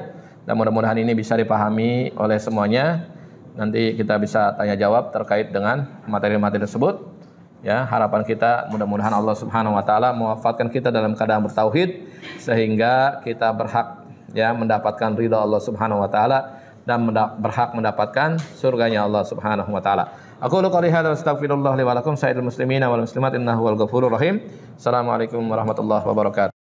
dan mudah-mudahan ini bisa dipahami oleh semuanya. Nanti kita bisa tanya jawab terkait dengan materi-materi tersebut. Ya, harapan kita mudah-mudahan Allah Subhanahu wa taala mewafatkan kita dalam keadaan bertauhid sehingga kita berhak ya mendapatkan ridha Allah Subhanahu wa taala dan berhak mendapatkan surganya Allah Subhanahu wa taala. Aku qouli hadza wa astaghfirullah li wa lakum sa'iril muslimina wal muslimat innahu wal ghafurur rahim. Assalamualaikum warahmatullahi wabarakatuh.